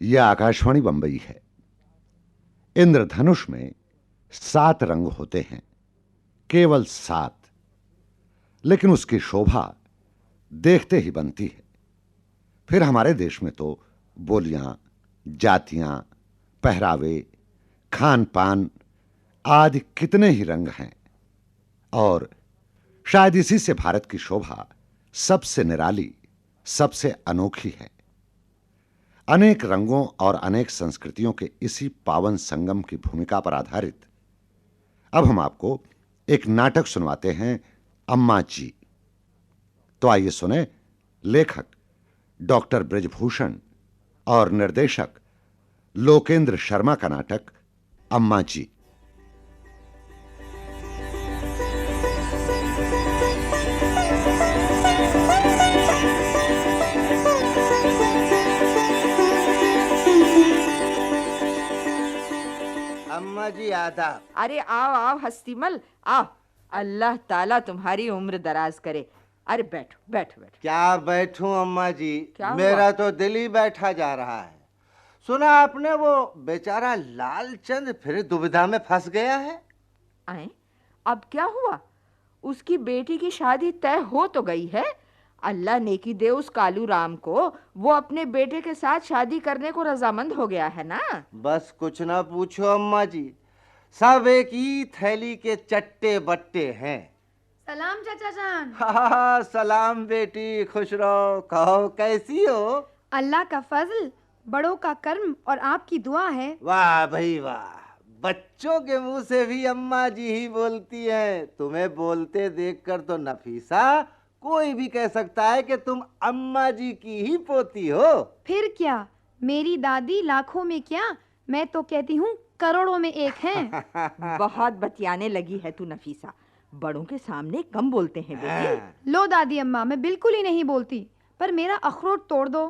यह आकाशवाणी बंबई है। इंद्रधनुष में 7 रंग होते हैं, केवल 7, लेकिन उसकी शोभा देखते ही बनती है। फिर हमारे देश में तो बोलियां, जातियां, पहरावे, खान पान आदि कितने ही रंग हैं, और शायद इसी से भारत की शोभा सबसे निराली, सबसे अनोखी है। अनेक रंगों और अनेक संस्कृतियों के इसी पावन संगम की भूमिका पर आधारित अब हम आपको एक नाटक सुनवाते हैं, अम्मा जी। तो आइए सुने लेखक डॉक्टर ब्रिजभूषण और निर्देशक लोकेंद्र शर्मा का नाटक अम्मा जी। अम्मा जी आदाब। अरे आओ आओ हस्तीमल, आओ। अल्लाह ताला तुम्हारी उम्र दराज करे। अरे बैठो बैठो बैठो। क्या बैठूं अम्मा जी, क्या मेरा हुआ? तो दिल ही बैठा जा रहा है। सुना आपने वो बेचारा लालचंद फिर दुविधा में फंस गया है? आए, अब क्या हुआ? उसकी बेटी की शादी तय हो तो गई है। अल्लाह नेकी दे उस कालू राम को, वो अपने बेटे के साथ शादी करने को रजामंद हो गया है ना। बस कुछ ना पूछो अम्मा जी, सब एक ही थैली के चट्टे बट्टे हैं। सलाम चाचा जान। हा सलाम बेटी, खुश रहो। कहो कैसी हो? अल्लाह का फजल, बड़ों का कर्म और आपकी दुआ है। वाह भाई वाह, बच्चों के मुंह से भी अम्मा जी ही बोलती हैं। तुम्हें बोलते देखकर तो नफीसा कोई भी कह सकता है कि तुम अम्मा जी की ही पोती हो। फिर क्या, मेरी दादी लाखों में क्या, मैं तो कहती हूँ करोड़ों में एक हैं। बहुत बतियाने लगी है तू नफीसा, बड़ों के सामने कम बोलते हैं बेटी। लो दादी अम्मा, मैं बिल्कुल ही नहीं बोलती, पर मेरा अखरोट तोड़ दो।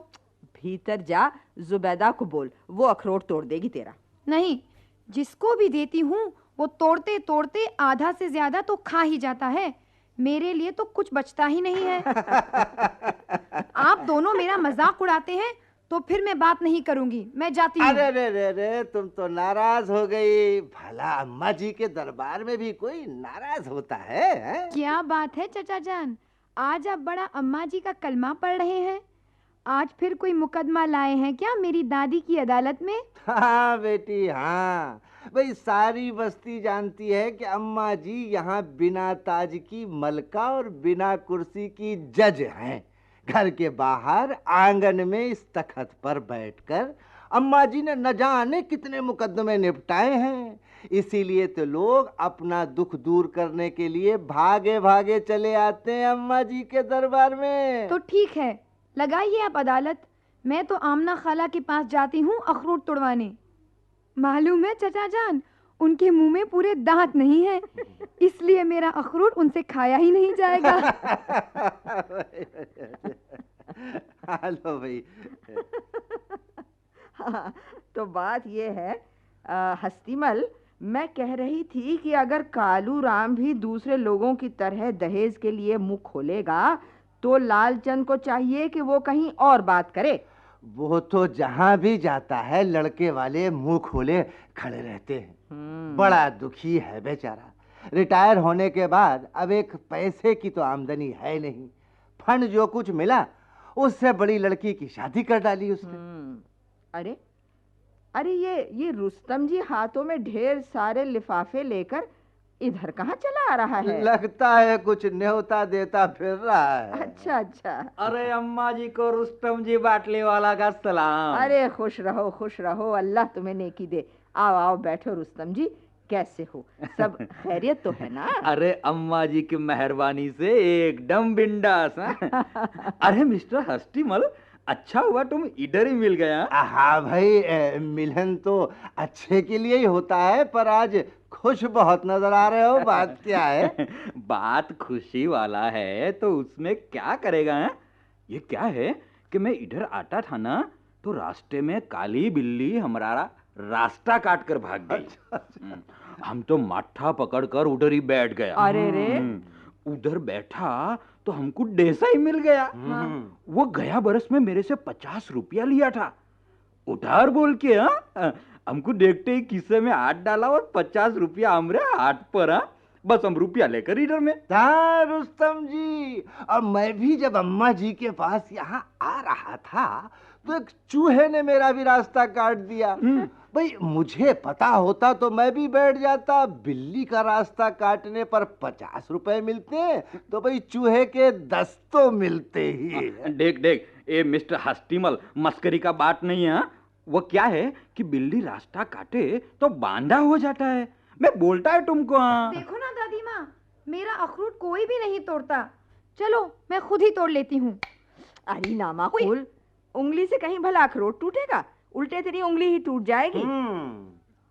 भीतर जा, जुबैदा को बोल, वो अखरोट तोड़ देगी तेरा। नहीं, जिसको भी देती हूँ वो तोड़ते तोड़ते आधा से ज्यादा तो खा ही जाता है। मेरे लिए तो कुछ बचता ही नहीं है। आप दोनों मेरा मजाक उड़ाते हैं तो फिर मैं बात नहीं करूंगी, मैं जाती हूँ। अरे रे रे रे, तुम तो नाराज हो गई। भला अम्मा जी के दरबार में भी कोई नाराज होता है, हैं? क्या बात है चाचा जान, आज आप बड़ा अम्मा जी का कलमा पढ़ रहे हैं। आज फिर कोई मुकदमा लाए हैं क्या मेरी दादी की अदालत में? हाँ बेटी हाँ, भाई सारी बस्ती जानती है कि अम्मा जी यहाँ बिना ताज की मलका और बिना कुर्सी की जज हैं। घर के बाहर आंगन में इस तखत पर बैठकर अम्मा जी ने न जाने कितने मुकदमे निपटाए हैं। इसीलिए तो लोग अपना दुख दूर करने के लिए भागे भागे चले आते हैं अम्मा जी के दरबार में। तो ठीक है, लगाइए आप अदालत। मैं तो आमना खाला के पास जाती हूँ अखरोट तोड़वाने। मालूम है चचा जान, उनके मुंह में पूरे दांत नहीं है, इसलिए मेरा अखरोट उनसे खाया ही नहीं जाएगा। हेलो भाई। हाँ, तो बात ये है हस्तीमल, मैं कह रही थी कि अगर कालू राम भी दूसरे लोगों की तरह दहेज के लिए मुंह खोलेगा तो लालचंद को चाहिए कि वो कहीं और बात करे। वो तो जहां भी जाता है लड़के वाले मुंह खोले खड़े रहते हैं। बड़ा दुखी है बेचारा। रिटायर होने के बाद अब एक पैसे की तो आमदनी है नहीं। फंड जो कुछ मिला उससे बड़ी लड़की की शादी कर डाली उसने। अरे अरे, ये रुस्तम जी हाथों में ढेर सारे लिफाफे लेकर इधर कहाँ चला आ रहा है? लगता है कुछ न्योता देता फिर रहा है। अच्छा अच्छा। अरे अम्मा जी को रुस्तम जी बाटले वाला का सलाम। अरे खुश रहो, अल्लाह तुम्हें नेकी दे। आओ आओ बैठो रुस्तम जी, कैसे हो? सब खैरियत तो है ना? अरे अम्मा जी की मेहरबानी से एकदम बिंदास। अरे मिस्टर हस्तीमल, अच्छा हुआ तुम इधर ही मिल गया। हाँ भाई, मिलन तो अच्छे के लिए ही होता है, पर आज खुश बहुत नजर आ रहे हो। बात क्या है? बात खुशी वाला है तो उसमें क्या करेगा है? ये क्या है कि मैं इधर आता था ना तो रास्ते में काली बिल्ली हमारा रास्ता काट कर भाग गई। हम तो माठा पकड़कर उधर ही बैठ गया। अरे रे। उधर बैठा तो हमको डेसा ही मिल गया। वो गया बरस में मेरे से 50 रुपया लिया था। उधार बोल के? हाँ, हमको देखते ही किस्से में हाथ डाला और 50 रुपया हमरे हाथ पर। हाँ, बस हम रुपया लेकर इधर में। हाँ रुस्तम जी, और मैं भी जब अम्मा जी के पास यहाँ आ रहा था तो एक चूहे ने मेरा भी रास्ता काट दिया। भाई मुझे पता होता तो मैं भी बैठ जाता। बिल्ली का रास्ता काटने पर 50 रुपए मिलते हैं तो भाई चूहे के 10 तो मिलते ही हैं। देख देख, ये मिस्टर हस्तीमल, मस्करी का बात नहीं है। हाँ? वो क्या है कि बिल्ली रास्ता काटे तो बांधा हो जाता है। मैं बोलता है तुमको। हाँ। देखो ना दादी माँ, मेरा अखरोट कोई भी नहीं तोड़ता। चलो मैं खुद ही तोड़ लेती हूँ। अरे नामा खोल, उंगली से कहीं भला अखरोट टूटेगा? उल्टे तेरी उंगली ही टूट जाएगी।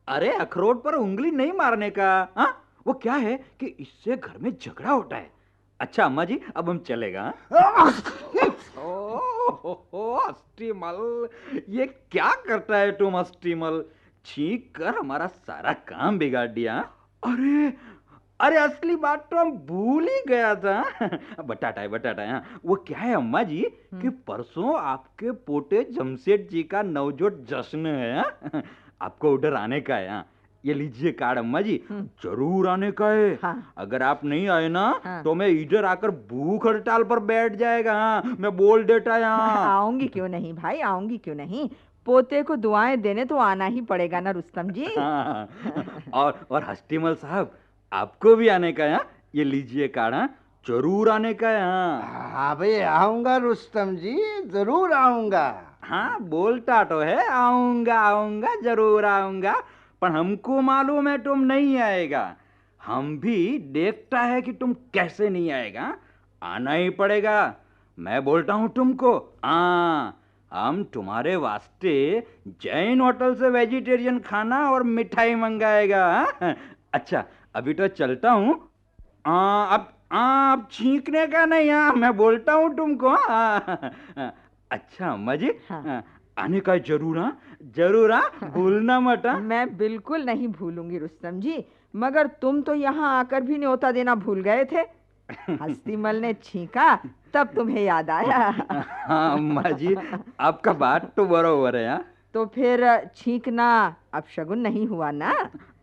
अरे अखरोट पर उंगली नहीं मारने का। हाँ? वो क्या है कि इससे घर में झगड़ा होता है। अच्छा अम्मा जी, अब हम चलेगा। ओ अस्टीमल, ये क्या करता है तुम अस्टीमल? छींक कर हमारा सारा काम बिगाड़ दिया। अरे अरे, असली बात तो हम भूल ही गया था। बटाटा है, बटाटा है। हाँ। वो क्या है अम्मा जी कि परसों आपके पोते जमशेद जी का नवजोत जश्न है। हाँ? आपको उधर आने का है। हाँ? ये लीजिए कार्ड अम्मा जी, जरूर आने का है। हाँ। अगर आप नहीं आए ना हाँ। तो मैं इधर आकर भूख हड़ताल पर बैठ जाएगा। हाँ, मैं बोल देता यहाँ। आऊंगी क्यों नहीं भाई, आऊंगी क्यों नहीं। पोते को दुआएं देने तो आना ही पड़ेगा ना रुस्तम जी। हाँ। और हस्तीमल साहब, आपको भी आने का है। हाँ? ये लीजिए कार्ड। हाँ? जरूर आने का है। हाँ। हाँ भाई आऊंगा रुस्तम जी, जरूर आऊंगा। हाँ, बोलता तो है आऊंगा आऊंगा जरूर आऊंगा, पर हमको मालूम है तुम नहीं आएगा। हम भी देखता है कि तुम कैसे नहीं आएगा। आना ही पड़ेगा। मैं बोलता हूँ तुमको। हाँ, हम तुम्हारे वास्ते जैन होटल से वेजिटेरियन खाना और मिठाई मंगाएगा। हाँ? अच्छा अभी तो चलता हूँ। अब छींकने का नहीं। हाँ, मैं बोलता हूँ तुमको। हाँ। अच्छा अम्मा जी। हाँ। आने का जरूर। हाँ, जरूर। हाँ, भूलना मत। हाँ? मैं बिल्कुल नहीं भूलूंगी रुस्तम जी, मगर तुम तो यहाँ आकर भी न्योता देना भूल गए थे। हस्तीमल ने छींका तब तुम्हें याद आया। हाँ अम्मा जी, आपका बात तो बरोबर है। हाँ? तो फिर छींकना अब शगुन नहीं हुआ ना?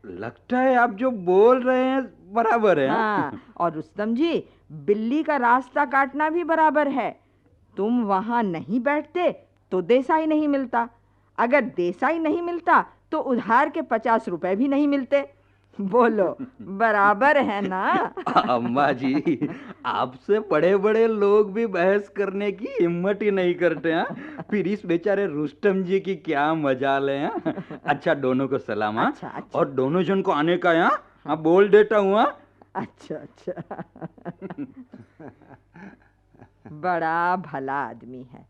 लगता है आप जो बोल रहे हैं बराबर है। हाँ, और रुस्तम जी, बिल्ली का रास्ता काटना भी बराबर है। तुम वहां नहीं बैठते तो देसाई नहीं मिलता, अगर देसाई नहीं मिलता तो उधार के 50 रुपए भी नहीं मिलते। बोलो बराबर है ना? अम्मा जी, आपसे बड़े बड़े लोग भी बहस करने की हिम्मत ही नहीं करते। हैं फिर इस बेचारे रुस्तम जी की क्या मजाल है। हाँ? अच्छा दोनों को सलाम। हाँ? अच्छा, अच्छा। और दोनों जन को आने का है। हाँ? हाँ, बोल देता हूँ। हाँ? अच्छा अच्छा। बड़ा भला आदमी है,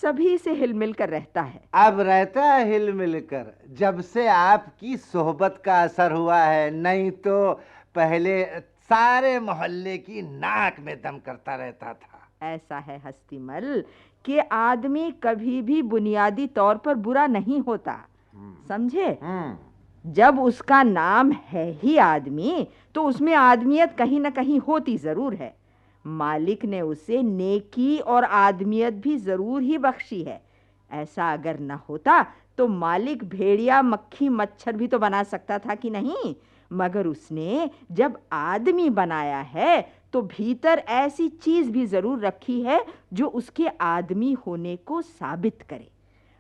सभी से हिल मिल कर रहता है। अब रहता है हिल मिलकर, जब से आपकी सोहबत का असर हुआ है, नहीं तो पहले सारे मोहल्ले की नाक में दम करता रहता था। ऐसा है हस्तीमल कि आदमी कभी भी बुनियादी तौर पर बुरा नहीं होता, समझे? जब उसका नाम है ही आदमी तो उसमें आदमियत कहीं ना कहीं होती जरूर है। मालिक ने उसे नेकी और आदमियत भी जरूर ही बख्शी है। ऐसा अगर न होता तो मालिक भेड़िया मक्खी मच्छर भी तो बना सकता था कि नहीं? मगर उसने जब आदमी बनाया है तो भीतर ऐसी चीज भी जरूर रखी है जो उसके आदमी होने को साबित करे।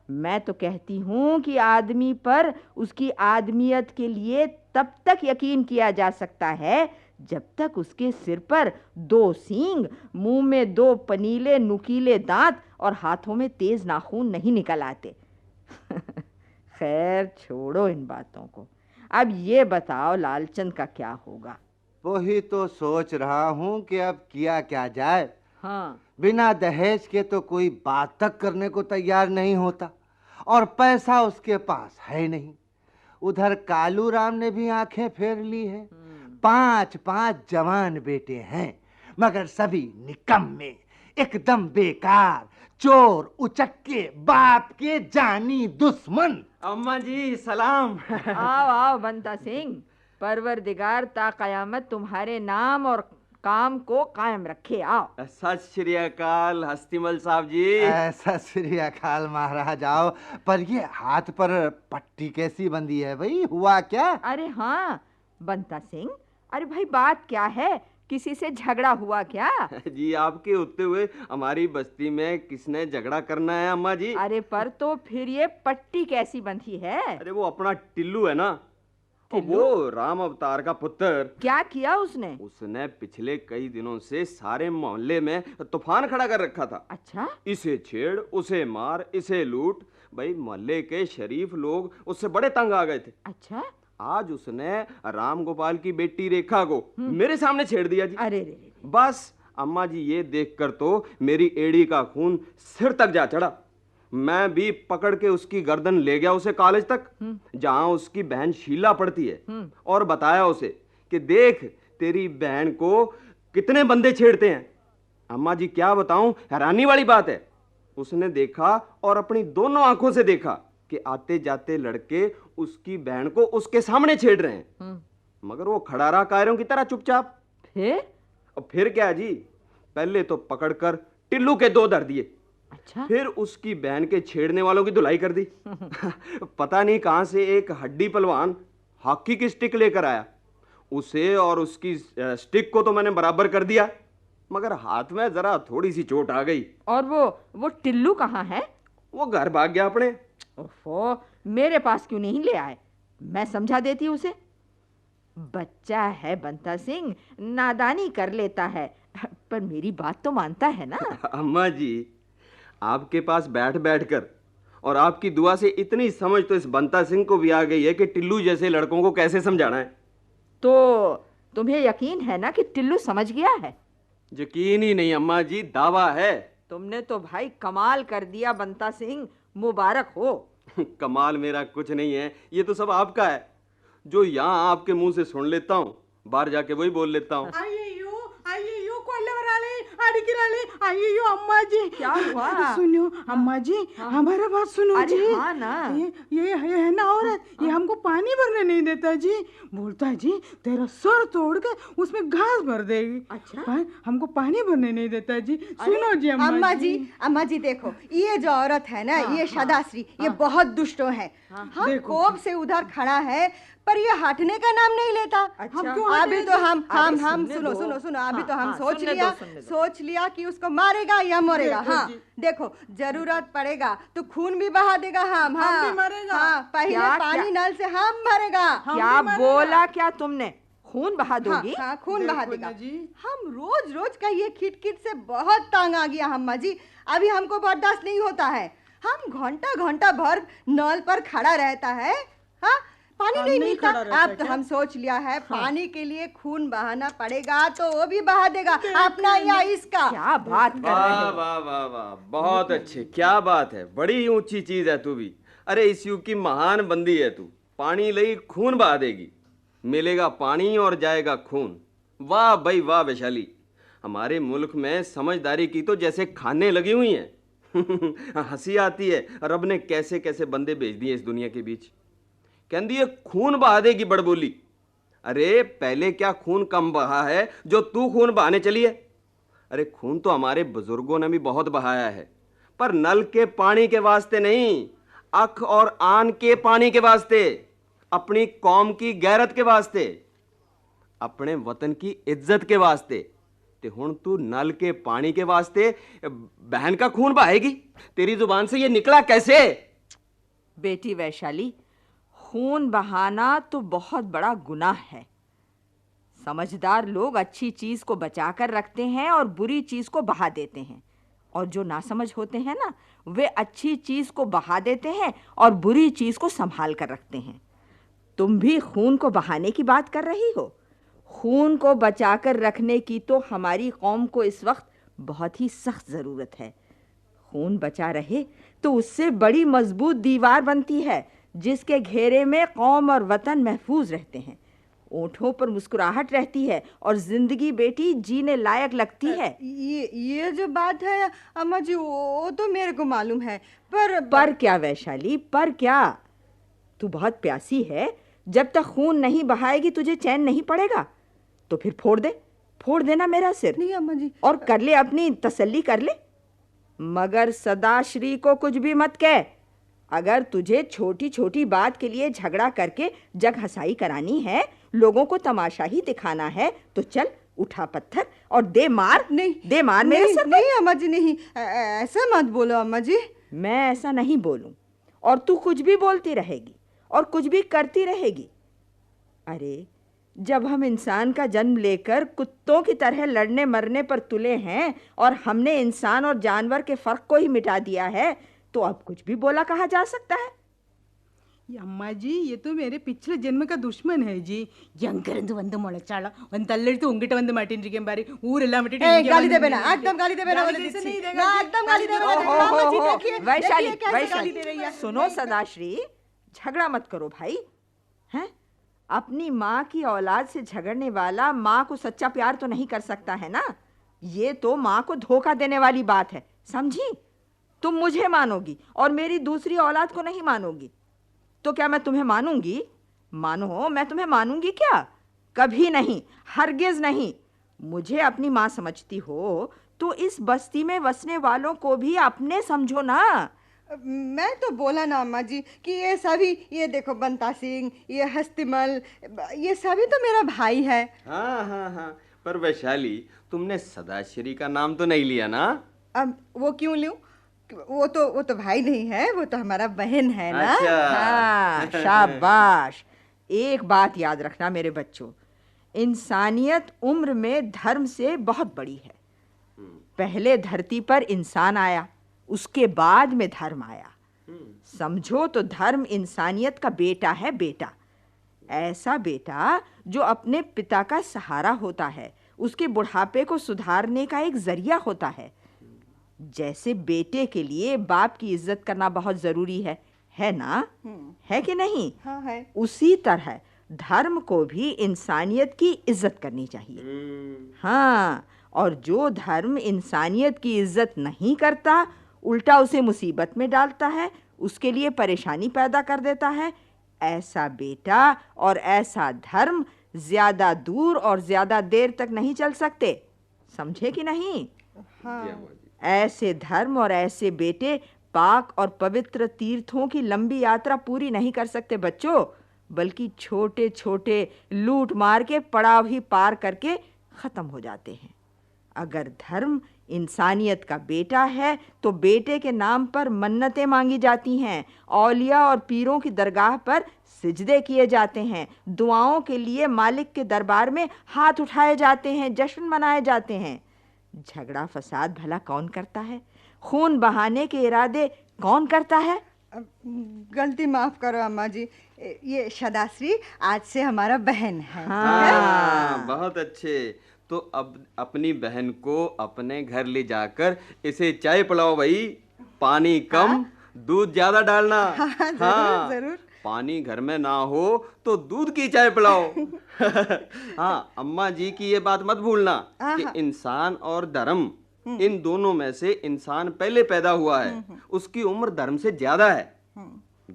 मैं तो कहती हूं कि आदमी पर उसकी आदमियत के लिए तब तक यकीन किया जा सकता है जब तक उसके सिर पर 2 सींग, मुंह में 2 पनीले नुकीले दांत और हाथों में तेज नाखून नहीं निकल आते। खैर छोड़ो इन बातों को। अब ये बताओ लालचंद का क्या होगा? वही तो सोच रहा हूं कि अब किया क्या जाए। हाँ, बिना दहेज के तो कोई बात तक करने को तैयार नहीं होता, और पैसा उसके पास है नहीं। उधर कालू राम ने भी आंखें फेर ली है। 5 जवान बेटे हैं, मगर सभी निकम्मे, एकदम बेकार, चोर, उचक्के, बाप के जानी दुश्मन। अम्मा जी सलाम। आओ आओ बंता सिंह, परवरदिगार ता कयामत तुम्हारे नाम और काम को कायम रखे। आओ। सत श्री अकाल हस्तीमल साहब जी। सत श्री अकाल महाराज। आओ। पर ये हाथ पर पट्टी कैसी बंधी है भाई, हुआ क्या? अरे हाँ बंता सिंह, अरे भाई बात क्या है, किसी से झगड़ा हुआ क्या? जी आपके होते हुए हमारी बस्ती में किसने झगड़ा करना है अम्मा जी? अरे पर तो फिर ये पट्टी कैसी बंधी है? अरे वो अपना टिल्लू है ना, वो राम अवतार का पुत्र। क्या किया उसने? उसने पिछले कई दिनों से सारे मोहल्ले में तूफान खड़ा कर रखा था। अच्छा। इसे छेड़, उसे मार, इसे लूट। भाई मोहल्ले के शरीफ लोग उससे बड़े तंग आ गए थे। अच्छा। आज उसने राम गोपाल की बेटी रेखा को मेरे सामने छेड़ दिया जी। अरे रे। बस अम्मा जी ये देखकर तो मेरी एड़ी का खून सिर तक जा चढ़ा। मैं भी पकड़ के उसकी गर्दन ले गया उसे कॉलेज तक, जहां उसकी बहन शीला पढ़ती है, और बताया उसे कि देख तेरी बहन को कितने बंदे छेड़ते हैं। अम्मा जी क्या बताऊं, हैरानी वाली बात है। उसने देखा और अपनी दोनों आंखों से देखा कि आते जाते लड़के उसकी बहन को उसके सामने छेड़ रहे हैं, मगर वो खड़ा रहा कायरों की तरह चुपचाप। फिर क्या जी, पहले तो पकड़कर टिल्लू के 2 धर दिए। अच्छा। फिर उसकी बहन के छेड़ने वालों की धुलाई कर दी। पता नहीं कहां से एक हड्डी पहलवान हॉकी की स्टिक लेकर आया। उसे और उसकी स्टिक को तो मैंने बराबर कर दिया, मगर हाथ में जरा थोड़ी सी चोट आ गई। और वो टिल्लू कहाँ है? वो घर भाग गया अपने। ओफो, मेरे पास क्यों नहीं ले आए, मैं समझा देती उसे। बच्चा है बंता सिंह, नादानी कर लेता है, पर मेरी बात तो मानता है ना। अम्मा जी आपके पास बैठ बैठकर और आपकी दुआ से इतनी समझ तो इस बंता सिंह को भी आ गई है कि टिल्लू जैसे लड़कों को कैसे समझाना है। तो तुम्हें यकीन है ना कि टिल्लू समझ गया है? यकीन ही नहीं अम्मा जी, दावा है। तुमने तो भाई कमाल कर दिया बंता सिंह, मुबारक हो। कमाल मेरा कुछ नहीं है, ये तो सब आपका है। जो यहाँ आपके मुंह से सुन लेता हूँ, बाहर जाके वही बोल लेता हूँ। अయ్యో కొల్లవరాలే అడిగిరాలే అయ్యో अम्मा जी। क्या हुआ? सुनो अम्मा जी, हमारा बात सुनो अरे जी। हाँ ना। ये है ना औरत, ये हमको पानी भरने नहीं देता जी। बोलता है जी तेरा सर तोड़ के उसमें घास भर देगी। अच्छा। पर हमको पानी भरने नहीं देता जी। सुनो जी अम्मा जी देखो, ये जो औरत है ना, ये सदाश्री, ये बहुत दुष्टो है। हम कोप से उधर खड़ा है, पर ये हटने का नाम नहीं लेता। अच्छा। हम क्यों अभी तो हम सुनो अभी तो हम सुनने सोच लिया कि उसको मारेगा या मरेगा। हाँ देखो, जरूरत पड़ेगा तो खून भी बहा देगा। हम भी मरेगा। हाँ, पहले पानी नल से हम भरेगा। क्या बोला क्या तुमने? खून बहा दोगी? हाँ, खून बहा देगा जी। हम रोज का ये खिटखिट से बहुत तंग आ गया अम्मा जी। अभी हमको बर्दाश्त नहीं होता है। हम घंटा भर नल पर खड़ा रहता है, हाँ पानी नहीं मिलता। अब तो हम सोच लिया है पानी के लिए खून बहाना पड़ेगा, तो वो भी बहा देगा, अपना या इसका। क्या बात कर रहे वाह हो? वाह वाह वाह, बहुत अच्छे, क्या बात है, बड़ी ऊंची चीज है तू भी। अरे इस युग की महान बंदी है तू। पानी लई खून बहा देगी, मिलेगा पानी और जाएगा खून। वाह भाई वाह वैशाली, हमारे मुल्क में समझदारी की तो जैसे खाने लगी हुई हैं। हंसी आती है, रब ने कैसे कैसे बंदे भेज दिए इस दुनिया के बीच। कहती है खून बहा देगी बड़बोली। अरे पहले क्या खून कम बहा है जो तू खून बहाने चली है? अरे खून तो हमारे बुजुर्गों ने भी बहुत बहाया है, पर नल के पानी के वास्ते नहीं, अख और आन के पानी के वास्ते, अपनी कौम की गैरत के वास्ते, अपने वतन की इज्जत के वास्ते। ते हुण तू नल के पानी के वास्ते बहन का खून बहाएगी? तेरी जुबान से ये निकला कैसे? बेटी वैशाली, खून बहाना तो बहुत बड़ा गुनाह है। समझदार लोग अच्छी चीज को बचा कर रखते हैं और बुरी चीज को बहा देते हैं, और जो नासमझ होते हैं ना, वे अच्छी चीज को बहा देते हैं और बुरी चीज को संभाल कर रखते हैं। तुम भी खून को बहाने की बात कर रही हो। खून को बचा कर रखने की तो हमारी कौम को इस वक्त बहुत ही सख्त जरूरत है। खून बचा रहे तो उससे बड़ी मजबूत दीवार बनती है, जिसके घेरे में कौम और वतन महफूज रहते हैं। ओंठों पर मुस्कुराहट रहती है और जिंदगी बेटी जीने लायक लगती है। ये जो बात है अम्मा जी, वो तो मेरे को मालूम है, पर क्या वैशाली, पर क्या? तू बहुत प्यासी है, जब तक खून नहीं बहाएगी तुझे चैन नहीं पड़ेगा। तो फिर फोड़ देना मेरा सिर नहीं अम्मा जी। और कर ले अपनी तसल्ली कर ले, मगर सदाश्री को कुछ भी मत कह। अगर तुझे छोटी छोटी बात के लिए झगड़ा करके जग हंसाई करानी है, लोगों को तमाशा ही दिखाना है, तो चल उठा पत्थर और दे मार। नहीं दे मार मेरे नहीं, सर पे। नहीं अम्मा जी नहीं, ऐसा मत बोलो अम्मा जी। मैं ऐसा नहीं बोलूं और तू कुछ भी बोलती रहेगी और कुछ भी करती रहेगी। अरे जब हम इंसान का जन्म लेकर कुत्तों की तरह लड़ने मरने पर तुले हैं और हमने इंसान और जानवर के फर्क को ही मिटा दिया है, तो अब कुछ भी बोला कहा जा सकता है। ये अम्मा जी, ये तो मेरे पिछले जन्म का दुश्मन है जी. ಎಂಕರಂದು ಒಂದು ಮೊಳಚಾಳ ಒಂದು ತಳ್ಳಿಡ್ತು ಉಂಗಿಟ ಒಂದು ಮಾಟಿನ್ರಿಗೆ ಬಾರಿ ಊರೆಲ್ಲ ಮಟ್ಟಿಟ್ಟು ए गाली दे बेना, एकदम गाली दे बेना, बोले दीदी ना, एकदम गाली दे बेना। अम्मा जी देखिए, वैशाली देखिए कैसे गाली दे रही है। सुनो सदाश्री, झगड़ा मत करो भाई। हैं? अपनी माँ की औलाद से झगड़ने वाला माँ को सच्चा प्यार तो नहीं कर सकता है ना। ये तो माँ को धोखा देने वाली बात है, समझी? तुम मुझे मानोगी और मेरी दूसरी औलाद को नहीं मानोगी, तो क्या मैं तुम्हें मानूंगी? मानो मैं तुम्हें मानूंगी क्या? कभी नहीं, हरगिज नहीं। मुझे अपनी माँ समझती हो तो इस बस्ती में बसने वालों को भी अपने समझो ना। मैं तो बोला ना अम्मा जी कि ये सभी, ये देखो बंता सिंह, ये हस्तिमल, ये सभी तो मेरा भाई है। हाँ हाँ हाँ, पर वैशाली तुमने सदाश्री का नाम तो नहीं लिया ना? अब वो क्यों लूं? वो तो भाई नहीं है, वो तो हमारा बहन है ना। अच्छा। हाँ, शाबाश। एक बात याद रखना मेरे बच्चों, इंसानियत उम्र में धर्म से बहुत बड़ी है। पहले धरती पर इंसान आया, उसके बाद में धर्म आया। समझो तो धर्म इंसानियत का बेटा है, बेटा। ऐसा बेटा जो अपने पिता का सहारा होता है, उसके बुढ़ापे को सुधारने का एक जरिया होता है। जैसे बेटे के लिए बाप की इज्जत करना बहुत जरूरी है ना? है कि नहीं? हाँ है। उसी तरह धर्म को भी इंसानियत की इज्जत करनी चाहिए। हाँ, और जो धर्म इंसानियत की इज्जत नहीं करता, उल्टा उसे मुसीबत में डालता है, उसके लिए परेशानी पैदा कर देता है, ऐसा बेटा और ऐसा धर्म ज्यादा दूर और ज्यादा देर तक नहीं चल सकते। समझे कि नहीं? हाँ। ऐसे धर्म और ऐसे बेटे पाक और पवित्र तीर्थों की लंबी यात्रा पूरी नहीं कर सकते बच्चों, बल्कि छोटे छोटे लूट मार के पड़ाव ही पार करके खत्म हो जाते हैं। अगर धर्म इंसानियत का बेटा है तो बेटे के नाम पर मन्नतें मांगी जाती हैं, औलिया और पीरों की दरगाह पर सिजदे किए जाते हैं, दुआओं के लिए मालिक के दरबार में हाथ उठाए जाते हैं, जश्न मनाए जाते हैं। झगड़ा फसाद भला कौन करता है? खून बहाने के इरादे कौन करता है? गलती माफ करो अम्मा जी, ये सदाश्री आज से हमारा बहन है। हाँ, बहुत अच्छे। तो अब अपनी बहन को अपने घर ले जाकर इसे चाय पिलाओ भाई। पानी कम, दूध ज्यादा डालना। हाँ, जरूर जरूर। पानी घर में ना हो तो दूध की चाय पिलाओ। हाँ, अम्मा जी की ये बात मत भूलना कि इंसान और धर्म, इन दोनों में से इंसान पहले पैदा हुआ है, उसकी उम्र धर्म से ज्यादा है।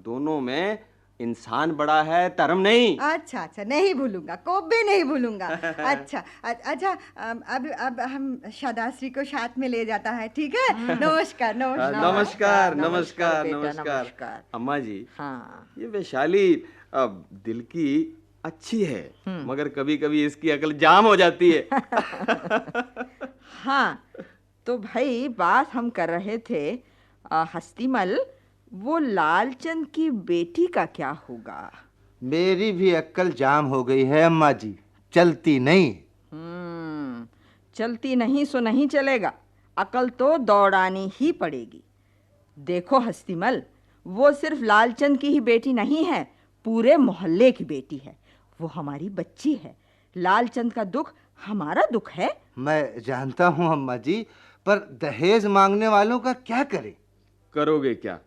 दोनों में इंसान बड़ा है, धर्म नहीं। अच्छा अच्छा, नहीं भूलूंगा, कभी नहीं भूलूंगा। अच्छा अच्छा, अब हम सदाश्री को साथ में ले जाता है, ठीक है? नमस्कार नमस्कार नमस्कार नमस्कार बेटा, नमस्कार। अम्मा जी, हाँ, ये वैशाली अब दिल की अच्छी है, मगर कभी कभी इसकी अकल जाम हो जाती है। हाँ, तो भाई बात हम कर रहे थे हस्तिमल, वो लालचंद की बेटी का क्या होगा? मेरी भी अक्ल जाम हो गई है अम्मा जी, चलती नहीं। चलती नहीं सो नहीं चलेगा, अकल तो दौड़ानी ही पड़ेगी। देखो हस्तिमल, वो सिर्फ लालचंद की ही बेटी नहीं है, पूरे मोहल्ले की बेटी है। वो हमारी बच्ची है। लालचंद का दुख हमारा दुख है। मैं जानता हूँ अम्मा जी, पर दहेज मांगने वालों का क्या करें? करोगे क्या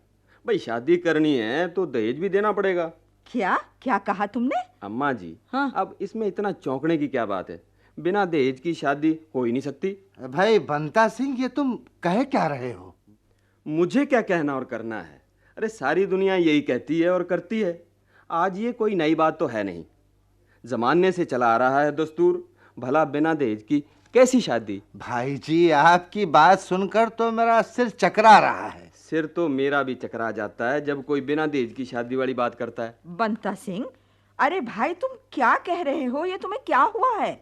भाई? शादी करनी है तो दहेज भी देना पड़ेगा। क्या क्या कहा तुमने? अम्मा जी, हाँ। अब इसमें इतना चौंकने की क्या बात है? बिना दहेज की शादी हो ही नहीं सकती। भाई बंता सिंह, ये तुम कह क्या रहे हो? मुझे क्या कहना और करना है? अरे सारी दुनिया यही कहती है और करती है। आज ये कोई नई बात तो है नहीं, जमाने से चला आ रहा है दस्तूर। भला बिना दहेज की कैसी शादी? भाई जी, आपकी बात सुनकर तो मेरा सिर चकरा रहा है। सिर तो मेरा भी चकरा जाता है जब कोई बिना दहेज की शादी वाली बात करता है। बंता सिंह, अरे भाई तुम क्या कह रहे हो? ये तुम्हें क्या हुआ है?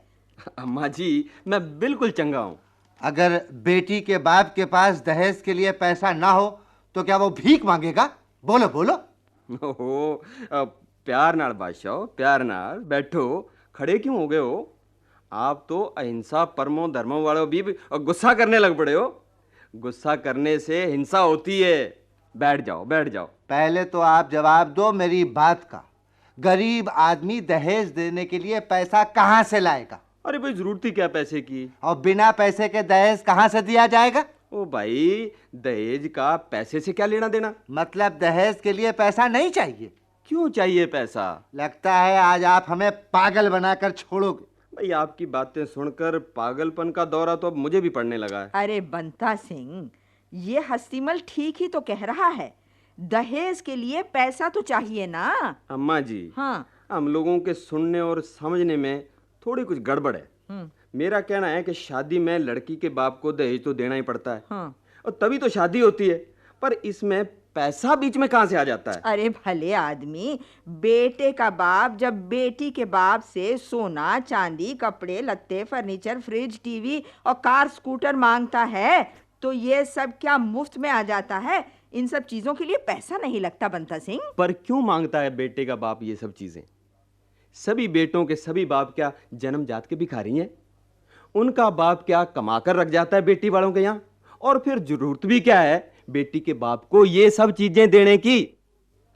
अम्मा जी, मैं बिल्कुल चंगा हूँ। अगर बेटी के बाप के पास दहेज के लिए पैसा ना हो तो क्या वो भीख मांगेगा? बोलो बोलो। ओहो, प्यार नाल बादशाह, प्यार नाल बैठो। खड़े क्यों हो गए हो? आप तो अहिंसा परमो धर्मो वालों भी गुस्सा करने लग पड़े हो। गुस्सा करने से हिंसा होती है। बैठ जाओ, बैठ जाओ। पहले तो आप जवाब दो मेरी बात का। गरीब आदमी दहेज देने के लिए पैसा कहाँ से लाएगा? अरे भाई, जरूरत ही क्या पैसे की? और बिना पैसे के दहेज कहाँ से दिया जाएगा? ओ भाई, दहेज का पैसे से क्या लेना देना? मतलब दहेज के लिए पैसा नहीं चाहिए? क्यों चाहिए पैसा? लगता है आज आप हमें पागल बनाकर छोड़ोगे। भाई, आपकी बातें सुनकर पागलपन का दौरा तो अब मुझे भी पड़ने लगा है। अरे बंता सिंह, ये हस्तीमल ठीक ही तो कह रहा है। दहेज के लिए पैसा तो चाहिए ना। अम्मा जी, हाँ। हम लोगों के सुनने और समझने में थोड़ी कुछ गड़बड़ है। मेरा कहना है कि शादी में लड़की के बाप को दहेज तो देना ही पड़ता है। हाँ। और तभी तो शादी होती है। पर इसमें पैसा बीच में कहाँ से आ जाता है? अरे भले आदमी, बेटे का बाप जब बेटी के बाप से सोना चांदी, कपड़े लत्ते, फर्नीचर, फ्रिज, टीवी और कार स्कूटर मांगता है तो ये सब क्या मुफ्त में आ जाता है? इन सब चीजों के लिए पैसा नहीं लगता बंता सिंह। पर क्यों मांगता है बेटे का बाप ये सब चीजें? सभी बेटों के सभी बाप क्या जन्मजात के भिखारी हैं? उनका बाप क्या कमा कर रख जाता है बेटी वालों के यहाँ? और फिर जरूरत भी क्या है बेटी के बाप को ये सब चीजें देने की?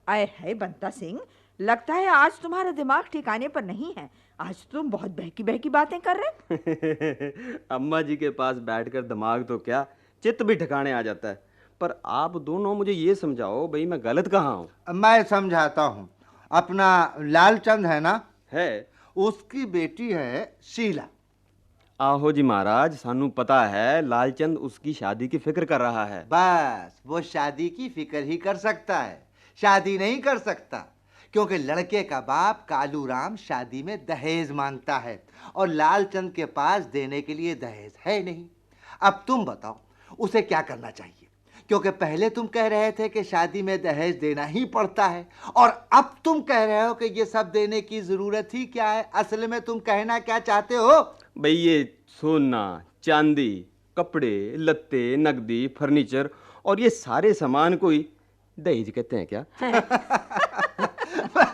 आए है बंता सिंह, लगता है आज तुम्हारा दिमाग ठिकाने पर नहीं है। आज तुम बहुत बहकी बहकी बातें कर रहे। अम्मा जी के पास बैठकर दिमाग तो क्या, चित्त भी ठिकाने आ जाता है। पर आप दोनों मुझे ये समझाओ, भाई मैं गलत कहाँ हूँ? मैं समझाता हूँ। अपना लालचंद है ना, है, उसकी बेटी है शीला। आहो जी महाराज, सानू पता है लालचंद उसकी शादी की फिक्र कर रहा है। बस वो शादी की फिक्र ही कर सकता है, शादी नहीं कर सकता। क्योंकि लड़के का बाप कालूराम शादी में दहेज मांगता है और लालचंद के पास देने के लिए दहेज है नहीं। अब तुम बताओ उसे क्या करना चाहिए? क्योंकि पहले तुम कह रहे थे कि शादी में दहेज देना ही पड़ता है और अब तुम कह रहे हो कि ये सब देने की जरूरत ही क्या है। असल में तुम कहना क्या चाहते हो? भाई, ये सोना चांदी, कपड़े लत्ते, नकदी, फर्नीचर और ये सारे सामान को ही दहेज कहते हैं क्या?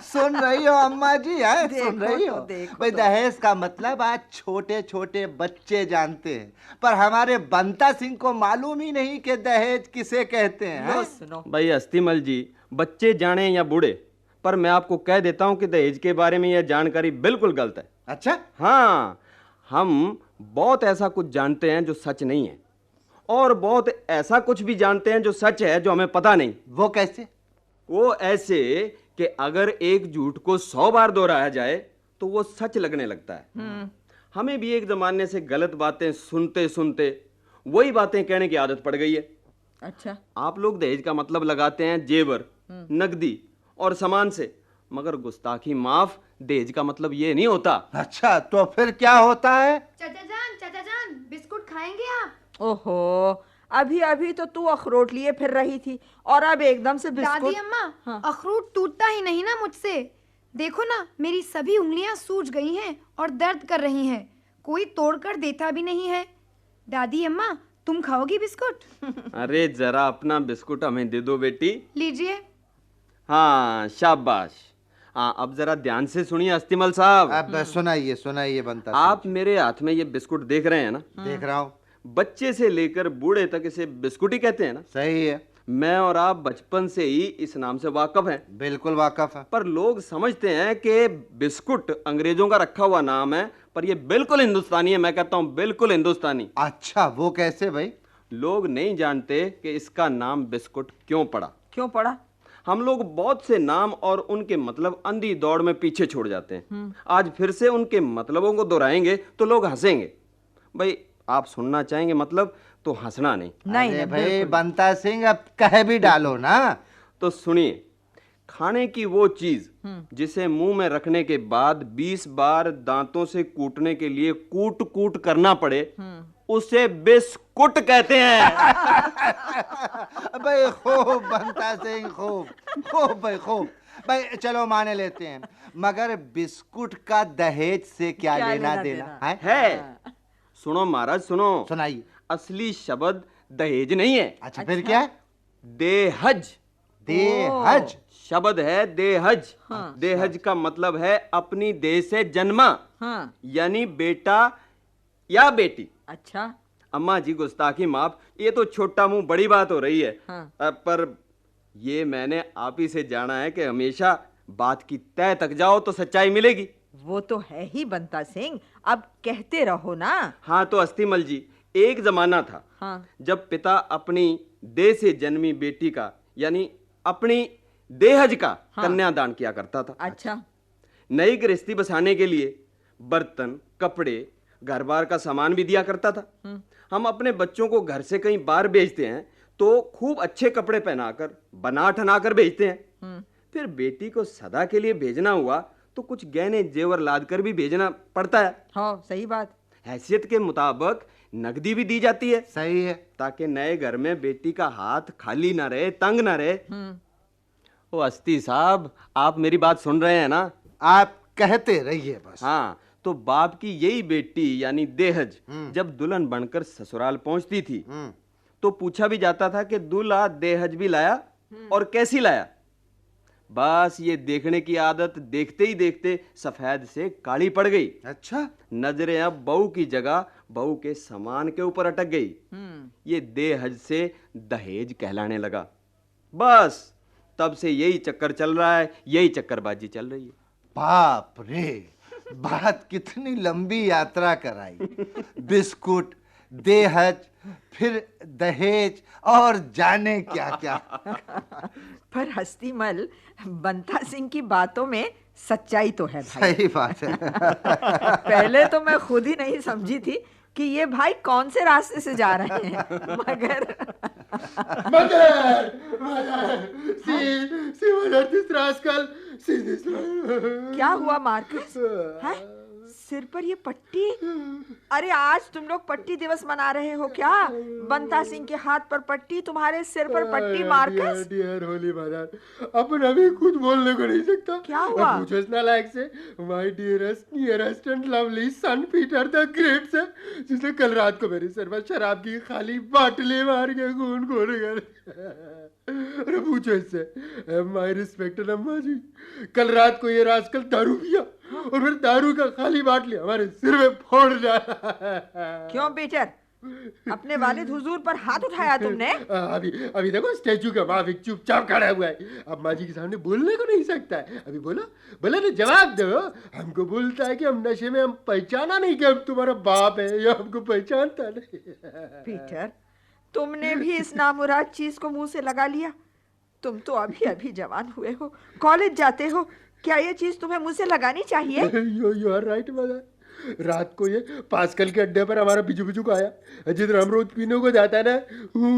सुन रही हो अम्मा जी? है सुन देखो रही तो, हो? देखो भाई, तो। दहेज का मतलब आज छोटे छोटे बच्चे जानते हैं, पर हमारे बंता सिंह को मालूम ही नहीं कि दहेज किसे कहते हैं। लो सुनो। भाई अस्तिमल जी, बच्चे जाने या बूढ़े, पर मैं आपको कह देता हूं कि दहेज के बारे में यह जानकारी बिल्कुल गलत है। अच्छा? हाँ, हम बहुत ऐसा कुछ जानते हैं जो सच नहीं है और बहुत ऐसा कुछ भी जानते हैं जो सच है, जो हमें पता नहीं। वो कैसे? वो ऐसे कि अगर एक झूठ को 100 बार दोहराया जाए तो वो सच लगने लगता है। हमें भी एक जमाने से गलत बातें सुनते सुनते वही बातें कहने की आदत पड़ गई है। अच्छा। आप लोग दहेज का मतलब लगाते हैं जेवर, नकदी और सामान से, मगर गुस्ताखी माफ, दहेज का मतलब ये नहीं होता। अच्छा, तो फिर क्या होता है? चाचा जान, बिस्कुट खाएंगे आप? ओहो, अभी अभी तो तू अखरोट लिए फिर रही थी और अब एकदम से बिस्कुट। दादी अम्मा, अखरोट टूटता ही नहीं ना मुझसे। देखो ना, मेरी सभी उंगलियां सूज गई हैं और दर्द कर रही हैं। कोई तोड़कर देता भी नहीं है। दादी अम्मा, तुम खाओगी बिस्कुट? अरे जरा अपना बिस्कुट हमें दे दो बेटी। लीजिए। हाँ, शाबाश। हाँ, अब जरा ध्यान से सुनिए अस्तिमल साहब। अब सुनाइए सुनाइए बंता आप मेरे हाथ में ये बिस्कुट देख रहे हैं ना? सिंह। देख रहा हूँ। बच्चे से लेकर बूढ़े तक इसे बिस्कुट ही कहते हैं ना? सही है, मैं और आप बचपन से ही इस नाम से वाकिफ हैं। बिल्कुल वाकफ है। पर लोग समझते हैं कि बिस्कुट अंग्रेजों का रखा हुआ नाम है, पर ये बिल्कुल हिंदुस्तानी है। मैं कहता हूँ बिल्कुल हिंदुस्तानी। अच्छा, वो कैसे भाई? लोग नहीं जानते कि इसका नाम बिस्कुट क्यों पड़ा। क्यों पड़ा? हम लोग बहुत से नाम और उनके मतलब अंधी दौड़ में पीछे छोड़ जाते हैं। आज फिर से उनके मतलबों को दोहराएंगे तो लोग हंसेंगे। भाई, आप सुनना चाहेंगे मतलब तो हंसना नहीं। नहीं अरे नहीं, भाई बिल्कुल। बंता सिंह, अब कह भी डालो ना। तो सुनिए, खाने की वो चीज जिसे मुंह में रखने के बाद 20 बार दांतों से कूटने के लिए कूट कूट करना पड़े, उसे बिस्कुट कहते हैं। भाई खूब बंता सिंह, खूब खूब भाई खूब। भाई चलो माने लेते हैं, मगर बिस्कुट का दहेज से क्या लेना देना है? सुनो महाराज सुनो, सुनाइए। असली शब्द दहेज नहीं है। अच्छा फिर क्या है? देहज। देहज शब्द है देहज। देहज का मतलब है अपनी देह से जन्मा, यानी बेटा या बेटी। अच्छा अम्मा जी गुस्ताखी माफ, ये तो छोटा मुंह बड़ी बात हो रही है। पर ये मैंने आप ही से जाना है कि हमेशा बात की तह तक जाओ तो सच्चाई मिलेगी। वो तो है ही बंता सिंह, अब कहते रहो ना। हाँ तो अस्तिमल जी, एक जमाना था जब पिता अपनी देह से जन्मी बेटी का यानी अपनी देहज का कन्यादान किया करता था। अच्छा। नई गृहस्थी बसाने के लिए बर्तन, कपड़े, घर बार का सामान भी दिया करता था। हम अपने बच्चों को घर से कहीं बाहर भेजते हैं तो खूब अच्छे कपड़े पहनाकर, बना ठनाकर भेजते हैं। फिर बेटी को सदा के लिए भेजना हुआ तो कुछ गहने जेवर लाद कर भी भेजना पड़ता है। हाँ सही बात। हैसियत के मुताबिक नकदी भी दी जाती है। सही है, ताकि नए घर में बेटी का हाथ खाली ना रहे, तंग ना रहे। ओ अस्ती साहब, आप मेरी बात सुन रहे हैं ना? आप कहते रहिए बस। हाँ, तो बाप की यही बेटी यानी देहज जब दुल्हन बनकर ससुराल पहुंचती थी तो पूछा भी जाता था कि दूल्हा देहज भी लाया और कैसी लाया। बस ये देखने की आदत देखते ही देखते सफेद से काली पड़ गई। अच्छा। नजरें अब बहू की जगह बहू के सामान के ऊपर अटक गई। ये देहज से दहेज कहलाने लगा। बस तब से यही चक्कर चल रहा है, यही चक्करबाजी चल रही है। बाप रे, बात कितनी लंबी यात्रा कराई। बिस्कुट, देहज, फिर दहेज और जाने क्या क्या। पर हस्तीमल, बंता सिंह की बातों में सच्चाई तो है भाई। सही बात है। पहले तो मैं खुद ही नहीं समझी थी कि ये भाई कौन से रास्ते से जा रहे हैं, मगर क्या हुआ मार्कस? है? सिर पर ये पट्टी? अरे आज तुम लोग पट्टी दिवस मना रहे हो क्या? बंता सिंह के हाथ पर पट्टी, तुम्हारे सिर पर पट्टी। मार्कस डियर होली मदर, अपन अभी कुछ बोलने को नहीं सकता। क्या हुआ? पूछो ना लायक से my dearest nearest and lovely son Peter the great से, जिसने कल रात को मेरे सिर पर शराब की खाली बाटली मार के खून खोल गया। अरे पूछो इससे माय रिस्पेक्टेड अम्मा जी, कल रात को ये रास्कल दारू पिया और फिर दारू का खाली बाटली हमारे सिर में फोड़ दिया। क्यों पीटर, अपने वालिद हुजूर पर हाथ उठाया तुमने? अभी देखो स्टैचू का माफिक चुपचाप खड़ा हुआ है, अम्मा जी के सामने बोलने को नहीं सकता है। अभी बोलो बोलो तो जवाब दो। हमको बोलता है कि हम नशे में, हम पहचाना नहीं कि हम तुम्हारा बाप है, या हमको पहचानता नहीं। पीटर, तुमने भी इस नामुराद चीज को मुंह से लगा लिया। तुम तो अभी अभी जवान हुए हो, कॉलेज जाते हो, क्या ये चीज तुम्हें मुंह से लगानी चाहिए? You are right mother. रात को ये पास्कल के अड्डे पर हमारा बिजू बिजू का आया, जिधर हम रोज पीने को जाता है ना,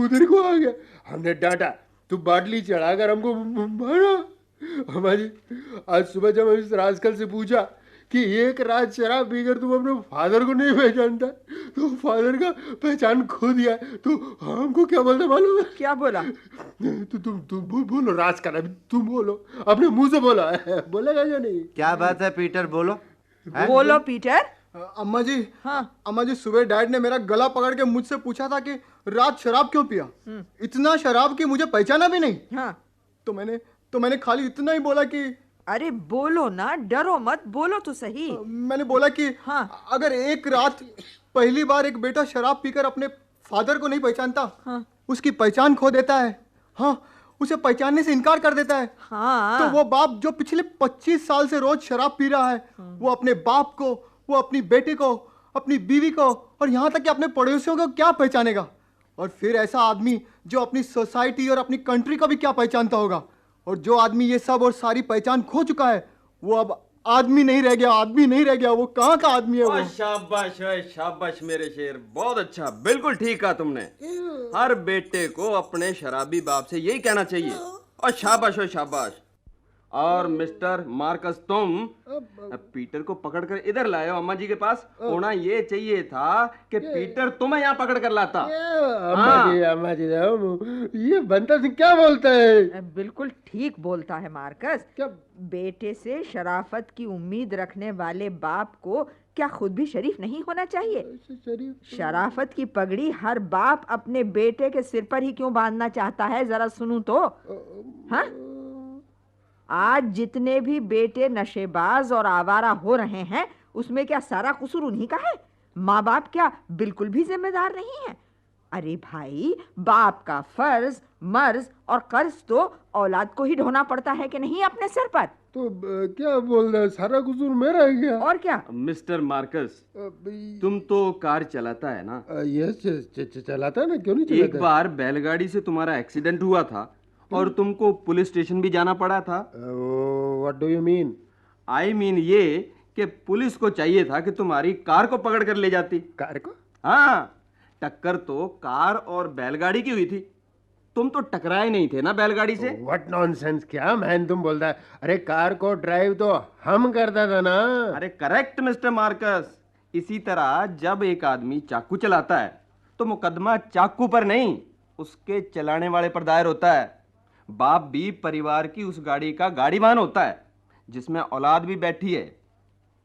उधर को आ गया। हमने डांटा, तू बाटली चढ़ाकर हमको मारा। हमारी आज सुबह जब हम इस रास्कल से पूछा कि एक रात शराब पीकर तुम अपने फादर को नहीं पहचानता, तो फादर का पहचान खो दिया, तो हमको क्या बोलता मालूम है? क्या बोला? तुम बोलो रास्कल, अभी तुम बोलो, अपने मुंह से बोला है, बोलेगा या नहीं? क्या बात है पीटर, बोलो। बोलो पीटर। अम्मा जी, हाँ अम्मा जी, सुबह डैड ने मेरा गला पकड़ के मुझसे पूछा था कि रात शराब क्यों पिया। इतना शराब कि मुझे पहचाना भी नहीं। हाँ तो मैंने खाली इतना ही बोला कि अरे बोलो ना, डरो मत, बोलो तो सही। मैंने बोला कि हाँ। अगर एक रात पहली बार एक बेटा शराब पीकर अपने फादर को नहीं पहचानता, हाँ। उसकी पहचान खो देता है, हाँ, उसे पहचानने से इनकार कर देता है, हाँ। तो वो बाप जो पिछले 25 साल से रोज शराब पी रहा है, वो अपने बाप को, वो अपनी बेटे को, अपनी बीवी को और यहाँ तक कि अपने पड़ोसियों को क्या पहचानेगा? और फिर ऐसा आदमी जो अपनी सोसाइटी और अपनी कंट्री को भी क्या पहचानता होगा? और जो आदमी ये सब और सारी पहचान खो चुका है, वो अब आदमी नहीं रह गया, आदमी नहीं रह गया, वो कहाँ का आदमी है? वो शाबाश शाबाश मेरे शेर, बहुत अच्छा, बिल्कुल ठीक कहा तुमने। हर बेटे को अपने शराबी बाप से यही कहना चाहिए। और शाबाश। और मिस्टर मार्कस तुम पीटर को पकड़कर इधर लाए हो अम्मा जी के पास। होना ये चाहिए था कि पीटर तुम्हें यहाँ पकड़ कर लाता। अम्मा जी ये बंता सिंह क्या बोलता है? बिल्कुल ठीक बोलता है मार्कस। क्या बेटे से शराफत की उम्मीद रखने वाले बाप को क्या खुद भी शरीफ नहीं होना चाहिए? शराफत की पगड़ी हर बाप अपने बेटे के सिर पर ही क्यों बांधना चाहता है, जरा सुनूं तो। हाँ, आज जितने भी बेटे नशेबाज और आवारा हो रहे हैं उसमें क्या सारा कसूर उन्हीं का है? माँ बाप क्या बिल्कुल भी जिम्मेदार नहीं है? अरे भाई, बाप का फर्ज, मर्ज और कर्ज तो औलाद को ही ढोना पड़ता है कि नहीं अपने सिर पर? तो क्या बोल रहा है, सारा कसूर मेरा है क्या? और क्या? मिस्टर मार्कस, तुम तो कार चलाता है ना? यस, चलाता है ना, क्यों नहीं चलाता? एक बार बैलगाड़ी से तुम्हारा एक्सीडेंट हुआ था और तुमको पुलिस स्टेशन भी जाना पड़ा था। What do you mean? I mean ये कि पुलिस को चाहिए था कि तुम्हारी कार को पकड़ कर ले जाती। कार को? हाँ, टक्कर तो कार और बैलगाड़ी की हुई थी। तुम तो टकराए नहीं थे ना बैलगाड़ी से। व्हाट नॉनसेंस, क्या मैन तुम बोलता है? अरे कार को ड्राइव तो हम करता था ना। अरे करेक्ट मिस्टर मार्कस। इसी तरह जब एक आदमी चाकू चलाता है तो मुकदमा चाकू पर नहीं, उसके चलाने वाले पर दायर होता है। बाप भी परिवार की उस गाड़ी का गाड़ीवान होता है जिसमें औलाद भी बैठी है।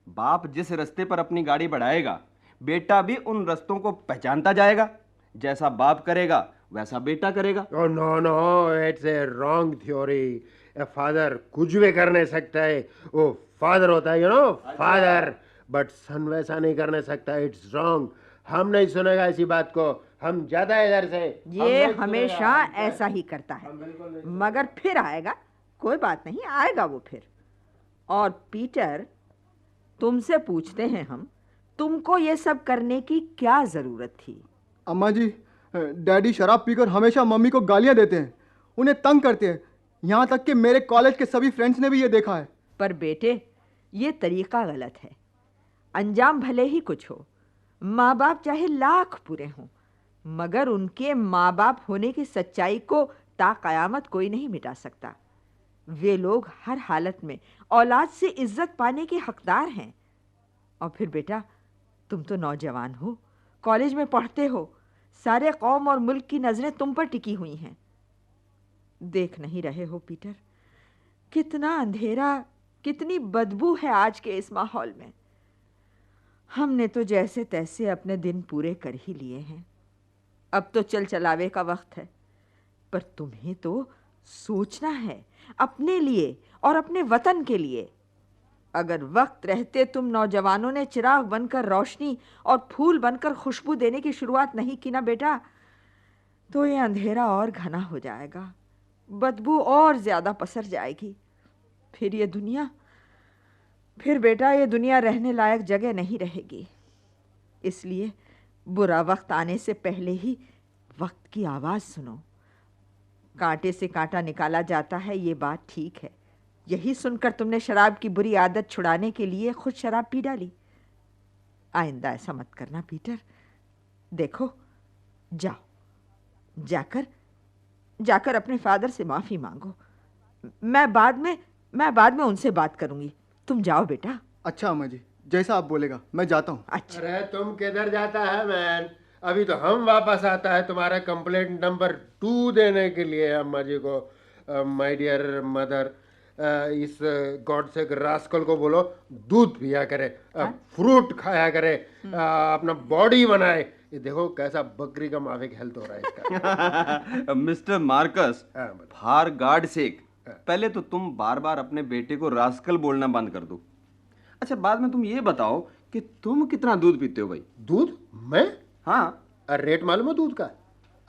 बाप जिस रास्ते पर अपनी गाड़ी बढ़ाएगा, बेटा भी उन रास्तों को पहचानता जाएगा। जैसा बाप करेगा वैसा बेटा करेगा। Oh, no, it's a wrong theory. A father कुछ भी कर नहीं सकता है, वो फादर होता है, फादर, बट सन वैसा नहीं करने सकता। It's wrong. हम नहीं सुनेगा इसी बात को। हम ज्यादा इधर से। ये हमेशा ऐसा ही करता है, मगर फिर आएगा। कोई बात नहीं, आएगा वो फिर। और पीटर, तुमसे पूछते हैं हम, तुमको ये सब करने की क्या जरूरत थी? अम्मा जी, डैडी शराब पीकर हमेशा मम्मी को गालियां देते हैं, उन्हें तंग करते हैं। यहाँ तक कि मेरे कॉलेज के सभी फ्रेंड्स ने भी ये देखा है। पर बेटे, ये तरीका गलत है। अंजाम भले ही कुछ हो, माँ बाप चाहे लाख बुरे हों, मगर उनके माँ बाप होने की सच्चाई को ता कयामत कोई नहीं मिटा सकता। वे लोग हर हालत में औलाद से इज्जत पाने के हकदार हैं। और फिर बेटा, तुम तो नौजवान हो, कॉलेज में पढ़ते हो, सारे कौम और मुल्क की नजरें तुम पर टिकी हुई हैं। देख नहीं रहे हो पीटर, कितना अंधेरा, कितनी बदबू है आज के इस माहौल में। हमने तो जैसे तैसे अपने दिन पूरे कर ही लिए हैं। अब तो चल चलावे का वक्त है, पर तुम्हें तो सोचना है अपने लिए और अपने वतन के लिए। अगर वक्त रहते तुम नौजवानों ने चिराग बनकर रोशनी और फूल बनकर खुशबू देने की शुरुआत नहीं की ना बेटा, तो ये अंधेरा और घना हो जाएगा, बदबू और ज्यादा पसर जाएगी। फिर बेटा ये दुनिया रहने लायक जगह नहीं रहेगी। इसलिए बुरा वक्त आने से पहले ही वक्त की आवाज़ सुनो। कांटे से कांटा निकाला जाता है, ये बात ठीक है। यही सुनकर तुमने शराब की बुरी आदत छुड़ाने के लिए खुद शराब पी डाली। आइंदा ऐसा मत करना पीटर। देखो, जाओ, जाकर अपने फादर से माफी मांगो। मैं बाद में उनसे बात करूंगी। तुम जाओ बेटा। अच्छा अम्मा जी, जैसा आप बोलेगा, मैं जाता हूँ। अच्छा। अरे तुम किधर जाता है मैन? अभी तो हम वापस आता है तुम्हारा कंप्लेंट नंबर 2 देने के लिए अम्मा जी को। माय डियर मदर, इस गॉड से रास्कल को बोलो दूध पिया करे, फ्रूट खाया करे, अपना बॉडी बनाए। ये देखो कैसा बकरी का माफिक हेल्थ हो रहा है इसका। Mister Marcus, for God sake, पहले तो तुम बार बार अपने बेटे को रास्कल बोलना बंद कर दो। अच्छा, बाद में तुम ये बताओ कि तुम कितना दूध पीते हो भाई? दूध? मैं? हाँ। रेट मालूम है दूध का?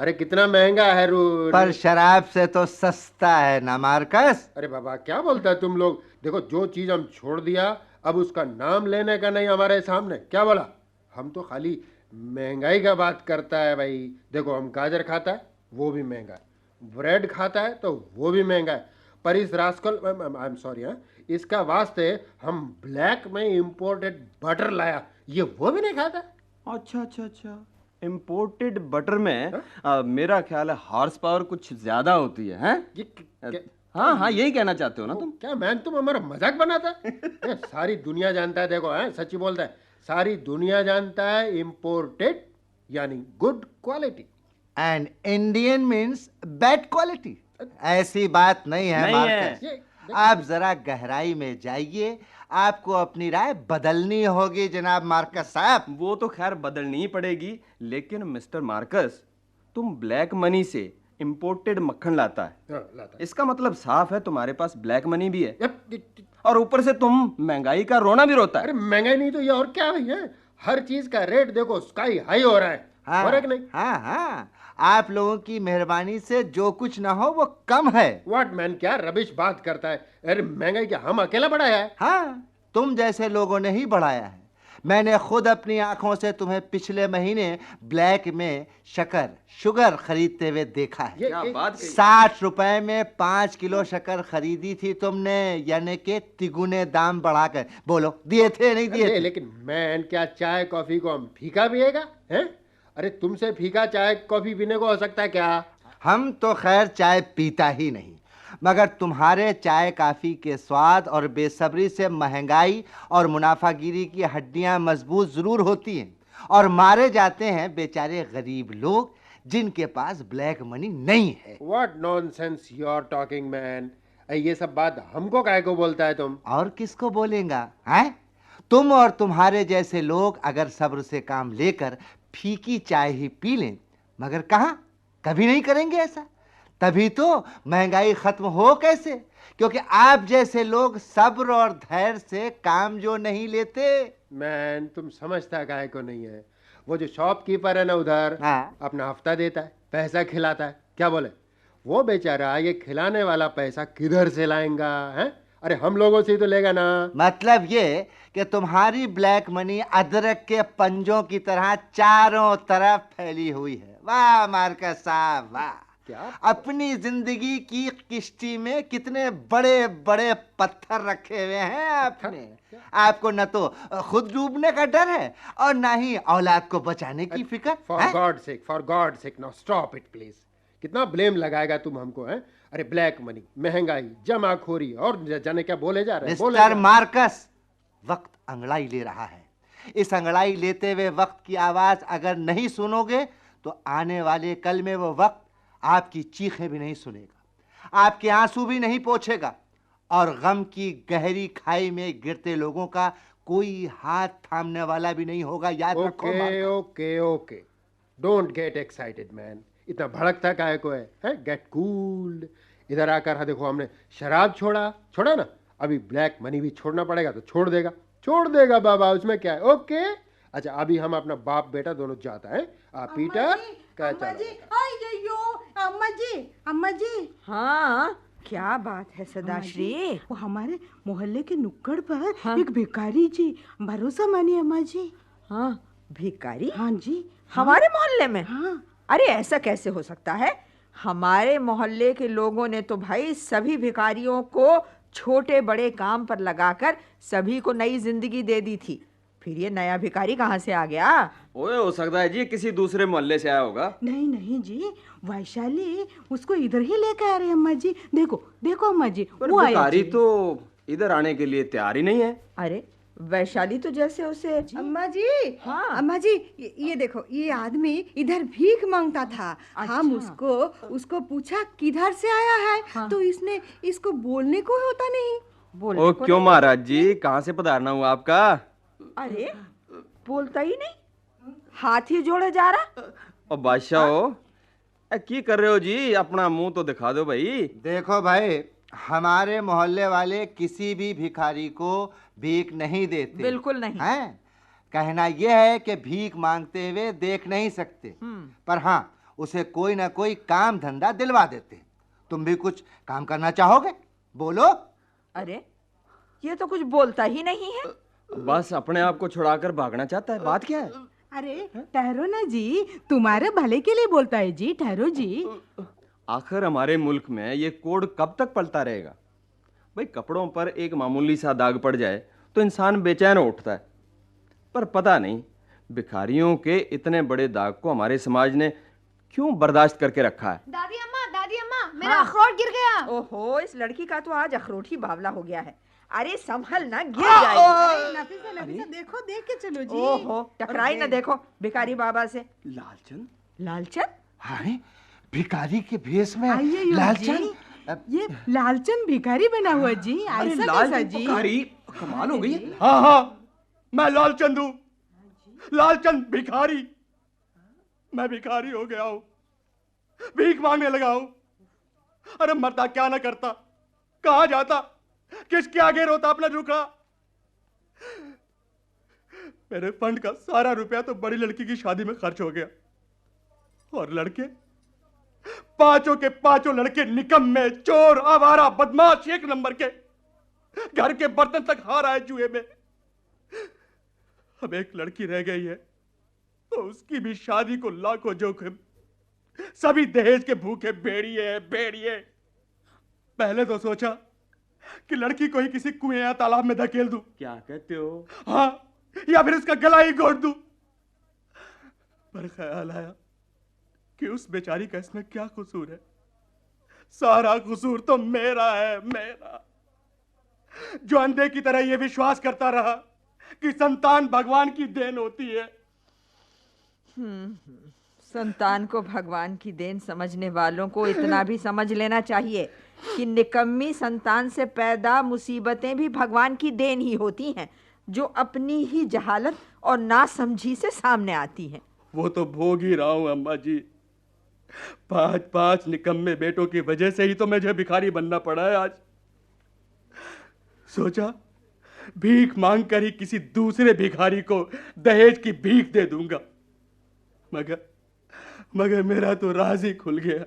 अरे कितना महंगा है पर शराब से तो सस्ता है ना मार्कस। अरे बाबा क्या बोलता है तुम लोग? देखो, जो चीज हम छोड़ दिया अब उसका नाम लेने का नहीं हमारे सामने। क्या बोला? हम तो खाली महंगाई का बात करता है भाई। देखो, हम गाजर खाता है वो भी महंगा है, ब्रेड खाता है तो वो भी महंगा है, पर इस रास्कल, आई एम सॉरी, इसका वास्ते हम ब्लैक में इंपोर्टेड बटर लाया, ये वो भी नहीं खाता। अच्छा, इम्पोर्टेड बटर में मेरा ख्याल है हॉर्स पावर कुछ ज्यादा होती है, हैं? हाँ हाँ, यही कहना चाहते हो ना तुम? क्या मैन, तुम हमारा मजाक बनाता है? सारी दुनिया जानता है, देखो है सच्ची बोलता है, सारी दुनिया जानता है इम्पोर्टेड यानी good quality, and Indian means bad quality. ऐसी बात नहीं है नहीं मार्कस। है। आप जरा गहराई में जाइए, आपको अपनी राय बदलनी होगी जनाब मार्कस साहब। वो तो खैर बदलनी ही पड़ेगी, लेकिन मिस्टर मार्कस, तुम ब्लैक मनी से इंपोर्टेड मक्खन लाता है, लाता है। इसका मतलब साफ है तुम्हारे पास ब्लैक मनी भी है, यप, और ऊपर से तुम महंगाई का रोना भी रोता है। अरे महंगाई नहीं तो ये और क्या भाई है, हर चीज का रेट देखो स्काई हाई हो रहा है। हाँ, हो रहा है कि नहीं? हाँ हाँ, आप लोगों की मेहरबानी से जो कुछ ना हो वो कम है। व्हाट मैन, क्या रबिश बात करता है? अरे महंगाई क्या हम अकेला बढ़ाया है? हाँ, तुम जैसे लोगों ने ही बढ़ाया है। मैंने खुद अपनी आंखों से तुम्हें पिछले महीने ब्लैक में शक्कर शुगर खरीदते हुए देखा है। क्या बात कही। 60 रुपए में 5 किलो शक्कर खरीदी थी तुमने, यानी कि तिगुने दाम बढ़ाकर। बोलो दिए थे नहीं दिए अरे थे? लेकिन मैन, क्या चाय कॉफी को हम फीका पिएगा हैं? अरे तुमसे फीका चाय कॉफी पीने को हो सकता है क्या? हम तो खैर चाय पीता ही नहीं, मगर तुम्हारे चाय काफ़ी के स्वाद और बेसब्री से महंगाई और मुनाफागिरी की हड्डियां मजबूत ज़रूर होती हैं, और मारे जाते हैं बेचारे गरीब लोग जिनके पास ब्लैक मनी नहीं है। What nonsense you are talking man, ये सब बात हमको काहे को बोलता है तुम? और किसको बोलेगा हैं? तुम और तुम्हारे जैसे लोग अगर सब्र से काम लेकर फीकी चाय ही पी लें, मगर कहाँ, कभी नहीं करेंगे ऐसा। तभी तो महंगाई खत्म हो कैसे, क्योंकि आप जैसे लोग सब्र और धैर्य से काम जो नहीं लेते। मैन तुम समझता काहे को नहीं है, वो जो शॉपकीपर है ना उधर, हाँ। अपना हफ्ता देता है, पैसा खिलाता है, क्या बोले, वो बेचारा ये खिलाने वाला पैसा किधर से लाएगा है? अरे हम लोगों से ही तो लेगा ना। मतलब ये कि तुम्हारी ब्लैक मनी अदरक के पंजों की तरह चारों तरफ फैली हुई है। वाह मार्कस साहब वाह, क्या? अपनी जिंदगी की किश्ती में कितने बड़े बड़े पत्थर रखे हुए हैं आपने। आपको न तो खुद डूबने का डर है और ना ही औलाद को बचाने की फिक्र। For God sake now stop it please. कितना ब्लेम लगाएगा तुम हमको है? अरे ब्लैक मनी, महंगाई, जमाखोरी और जाने क्या बोले जा रहे हैं। मिस्टर मार्कस, वक्त अंगड़ाई ले रहा है। इस अंगड़ाई लेते हुए वक्त की आवाज अगर नहीं सुनोगे तो आने वाले कल में वो वक्त आपकी चीखें भी नहीं सुनेगा, आपके आंसू भी नहीं पोंछेगा, और गम की गहरी खाई में गिरते लोगों का कोई हाथ थामने वाला भी नहीं होगा। याद रखो। Okay okay okay, don't get excited man, इतना भड़कता काहे को है? Get cooled. इधर आकर हाँ देखो, हमने शराब छोड़ा ना, अभी ब्लैक मनी भी छोड़ना पड़ेगा तो छोड़ देगा बाबा, उसमें क्या है? ओके अच्छा, अभी हम अपना बाप बेटा दोनों जाता है। पीटर क्या चला? अम्मा जी। हाँ, क्या बात है सदाश्री? वो हमारे मोहल्ले के नुक्कड़ पर एक भिखारी जी, भरोसा मानिए अम्मा जी। हाँ, भिखारी? हाँ जी। हमारे मोहल्ले में? हाँ। अरे ऐसा कैसे हो सकता है? हमारे मोहल्ले के लोगों ने तो भाई सभी भिखारियों को छोटे बड़े काम पर लगाकर सभी को नई जिंदगी दे दी थी। फिर ये नया भिखारी कहाँ से आ गया? ओए, हो सकता है जी किसी दूसरे मोहल्ले से आया होगा। नहीं जी, वैशाली उसको इधर ही लेकर आ रहे अम्मा जी। देखो अम्मा जी, पर वो आया भिखारी जी। तो इधर आने के लिए तैयार ही नहीं है। अरे वैशाली तो जैसे उसे अम्मा जी, हाँ। अम्मा जी, ये देखो, ये आदमी इधर भीख मांगता था। हम उसको पूछा किधर से आया है। हाँ। तो इसने इसको बोलने को होता नहीं। बोलने ओ को क्यों नहीं। महाराज जी, कहाँ से पधारना हुआ आपका? अरे बोलता ही नहीं, हाथ ही जोड़े जा रहा। और बादशाह हो, की कर रहे हो जी? अपना मुंह तो दिखा दो भाई। देखो भाई, हमारे मोहल्ले वाले किसी भी भिखारी को भीख नहीं देते। बिल्कुल नहीं। हैं? कहना यह है कि भीख मांगते हुए देख नहीं सकते, पर हाँ उसे कोई ना कोई काम धंधा दिलवा देते। तुम भी कुछ काम करना चाहोगे? बोलो। अरे ये तो कुछ बोलता ही नहीं है। बस अपने आप को छुड़ाकर भागना चाहता है। बात क्या है? अरे ठहरो ना जी, तुम्हारे भले के लिए बोलता है जी, ठहरो जी। आखिर हमारे मुल्क में ये कोड कब तक पलता रहेगा? भाई कपड़ों पर एक मामूली सा दाग पड़ जाए तो इंसान बेचैन उठता है, पर पता नहीं भिखारियों के इतने बड़े दाग को हमारे समाज ने क्यों बर्दाश्त करके रखा है। दादी अम्मा मेरा अखरोट गिर गया। ओहो, इस लड़की का तो आज अखरोट ही बावला हो गया है। अरे संभल ना, गिर जाएगी। नफीसा नफीसा देखो, देख के चलो जी। ओहो, टकराई ना देखो भिखारी बाबा से। लालचंद? लालचंद? हाँ, भिखारी के भेष में आइए लालचंद। ये लालचंद भिखारी बना हुआ जी। ऐसा कैसा जी? भिखारी, कमाल हो गई। हाँ हाँ, मैं लालचंद हूँ, लालचंद भिखारी। मैं भिखारी हो गया हूँ, भीख मांगने लगा हूँ। अरे मरता क्या ना करता, कहाँ जाता, किसके आगे रोता अपना रुखा। मेरे फंड का सारा रुपया तो बड़ी लड़की की शादी में खर्च हो गया, और लड़के, पांचों के पांचों लड़के निकम्मे, चोर, आवारा, बदमाश, एक नंबर के। घर के बर्तन तक हार आए जुए में। अब एक लड़की रह गई है, तो उसकी भी शादी को लाखों जोखिम। सभी दहेज के भूखे भेड़िए भेड़िए। पहले तो सोचा कि लड़की को ही किसी कुएं या तालाब में धकेल दूं। क्या कहते हो? हाँ, या फिर उसका गला ही घोट दूं। पर ख्याल आया कि उस बेचारी का इसमें क्या कसूर है। सारा कसूर तो मेरा है, मेरा, जो अंधे की तरह यह विश्वास करता रहा कि संतान भगवान की देन होती है। संतान को भगवान की देन समझने वालों को इतना भी समझ लेना चाहिए कि निकम्मी संतान से पैदा मुसीबतें भी भगवान की देन ही होती हैं, जो अपनी ही जहालत और नासमझी से सामने आती हैं। वो तो भोग ही रहा हूं अम्मा जी। 5 निकम्मे बेटों की वजह से ही तो मुझे भिखारी बनना पड़ा है आज। सोचा भीख मांग कर ही किसी दूसरे भिखारी को दहेज की भीख दे दूंगा, मगर मेरा तो राज ही खुल गया।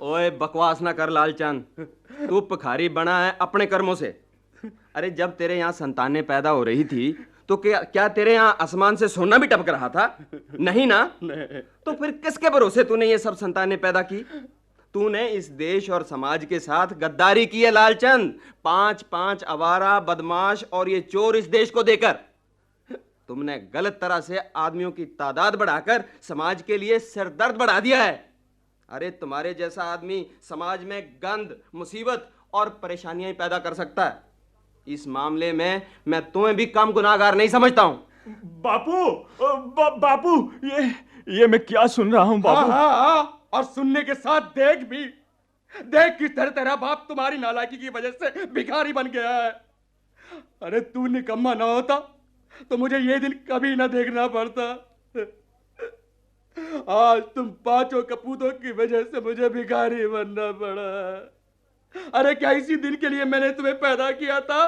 ओए बकवास ना कर लालचंद, तू भिखारी बना है अपने कर्मों से। अरे जब तेरे यहाँ संतानें पैदा हो रही थी तो क्या तेरे यहाँ आसमान से सोना भी टपक रहा था? नहीं ना? नहीं। तो फिर किसके भरोसे तूने ये सब संतानें पैदा की? तूने इस देश और समाज के साथ गद्दारी की है लालचंद। 5 आवारा, बदमाश और ये चोर इस देश को देकर तुमने गलत तरह से आदमियों की तादाद बढ़ाकर समाज के लिए सिरदर्द बढ़ा दिया है। अरे तुम्हारे जैसा आदमी समाज में गंद, मुसीबत और परेशानियां पैदा कर सकता है। इस मामले में मैं तुम्हें भी कम गुनाहगार नहीं समझता हूं। बापू, ये मैं क्या सुन रहा हूं बापू? हाँ, और सुनने के साथ देख किस तरह तेरा बाप तुम्हारी नालायकी की वजह से भिखारी बन गया है। अरे तू निकम्मा ना होता तो मुझे ये दिन कभी ना देखना पड़ता। आज तुम 5 कपूतों की वजह से मुझे भिखारी बनना पड़ा। अरे क्या इसी दिन के लिए मैंने तुम्हें पैदा किया था?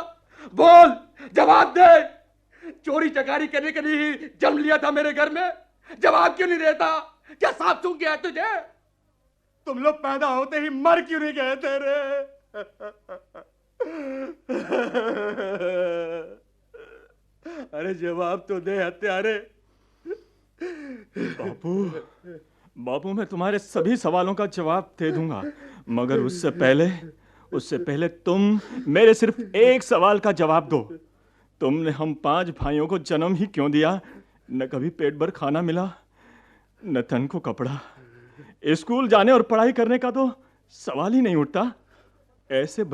बोल, जवाब दे। चोरी चकारी करने के लिए ही जन्म लिया था मेरे घर में? जवाब क्यों नहीं देता? क्या सांप सूंघ गया तुझे? तुम लोग पैदा होते ही मर क्यों नहीं गए तेरे? अरे जवाब तो दे हत्यारे। बापू मैं तुम्हारे सभी सवालों का जवाब दे दूंगा, मगर उससे पहले तुम मेरे सिर्फ एक सवाल का जवाब दो। तुमने हम 5 भाइयों को जन्म ही क्यों दिया? न कभी पेट भर खाना मिला, न तन को कपड़ा। स्कूल जाने और पढ़ाई करने का तो सवाल ही नहीं उठता। ऐसे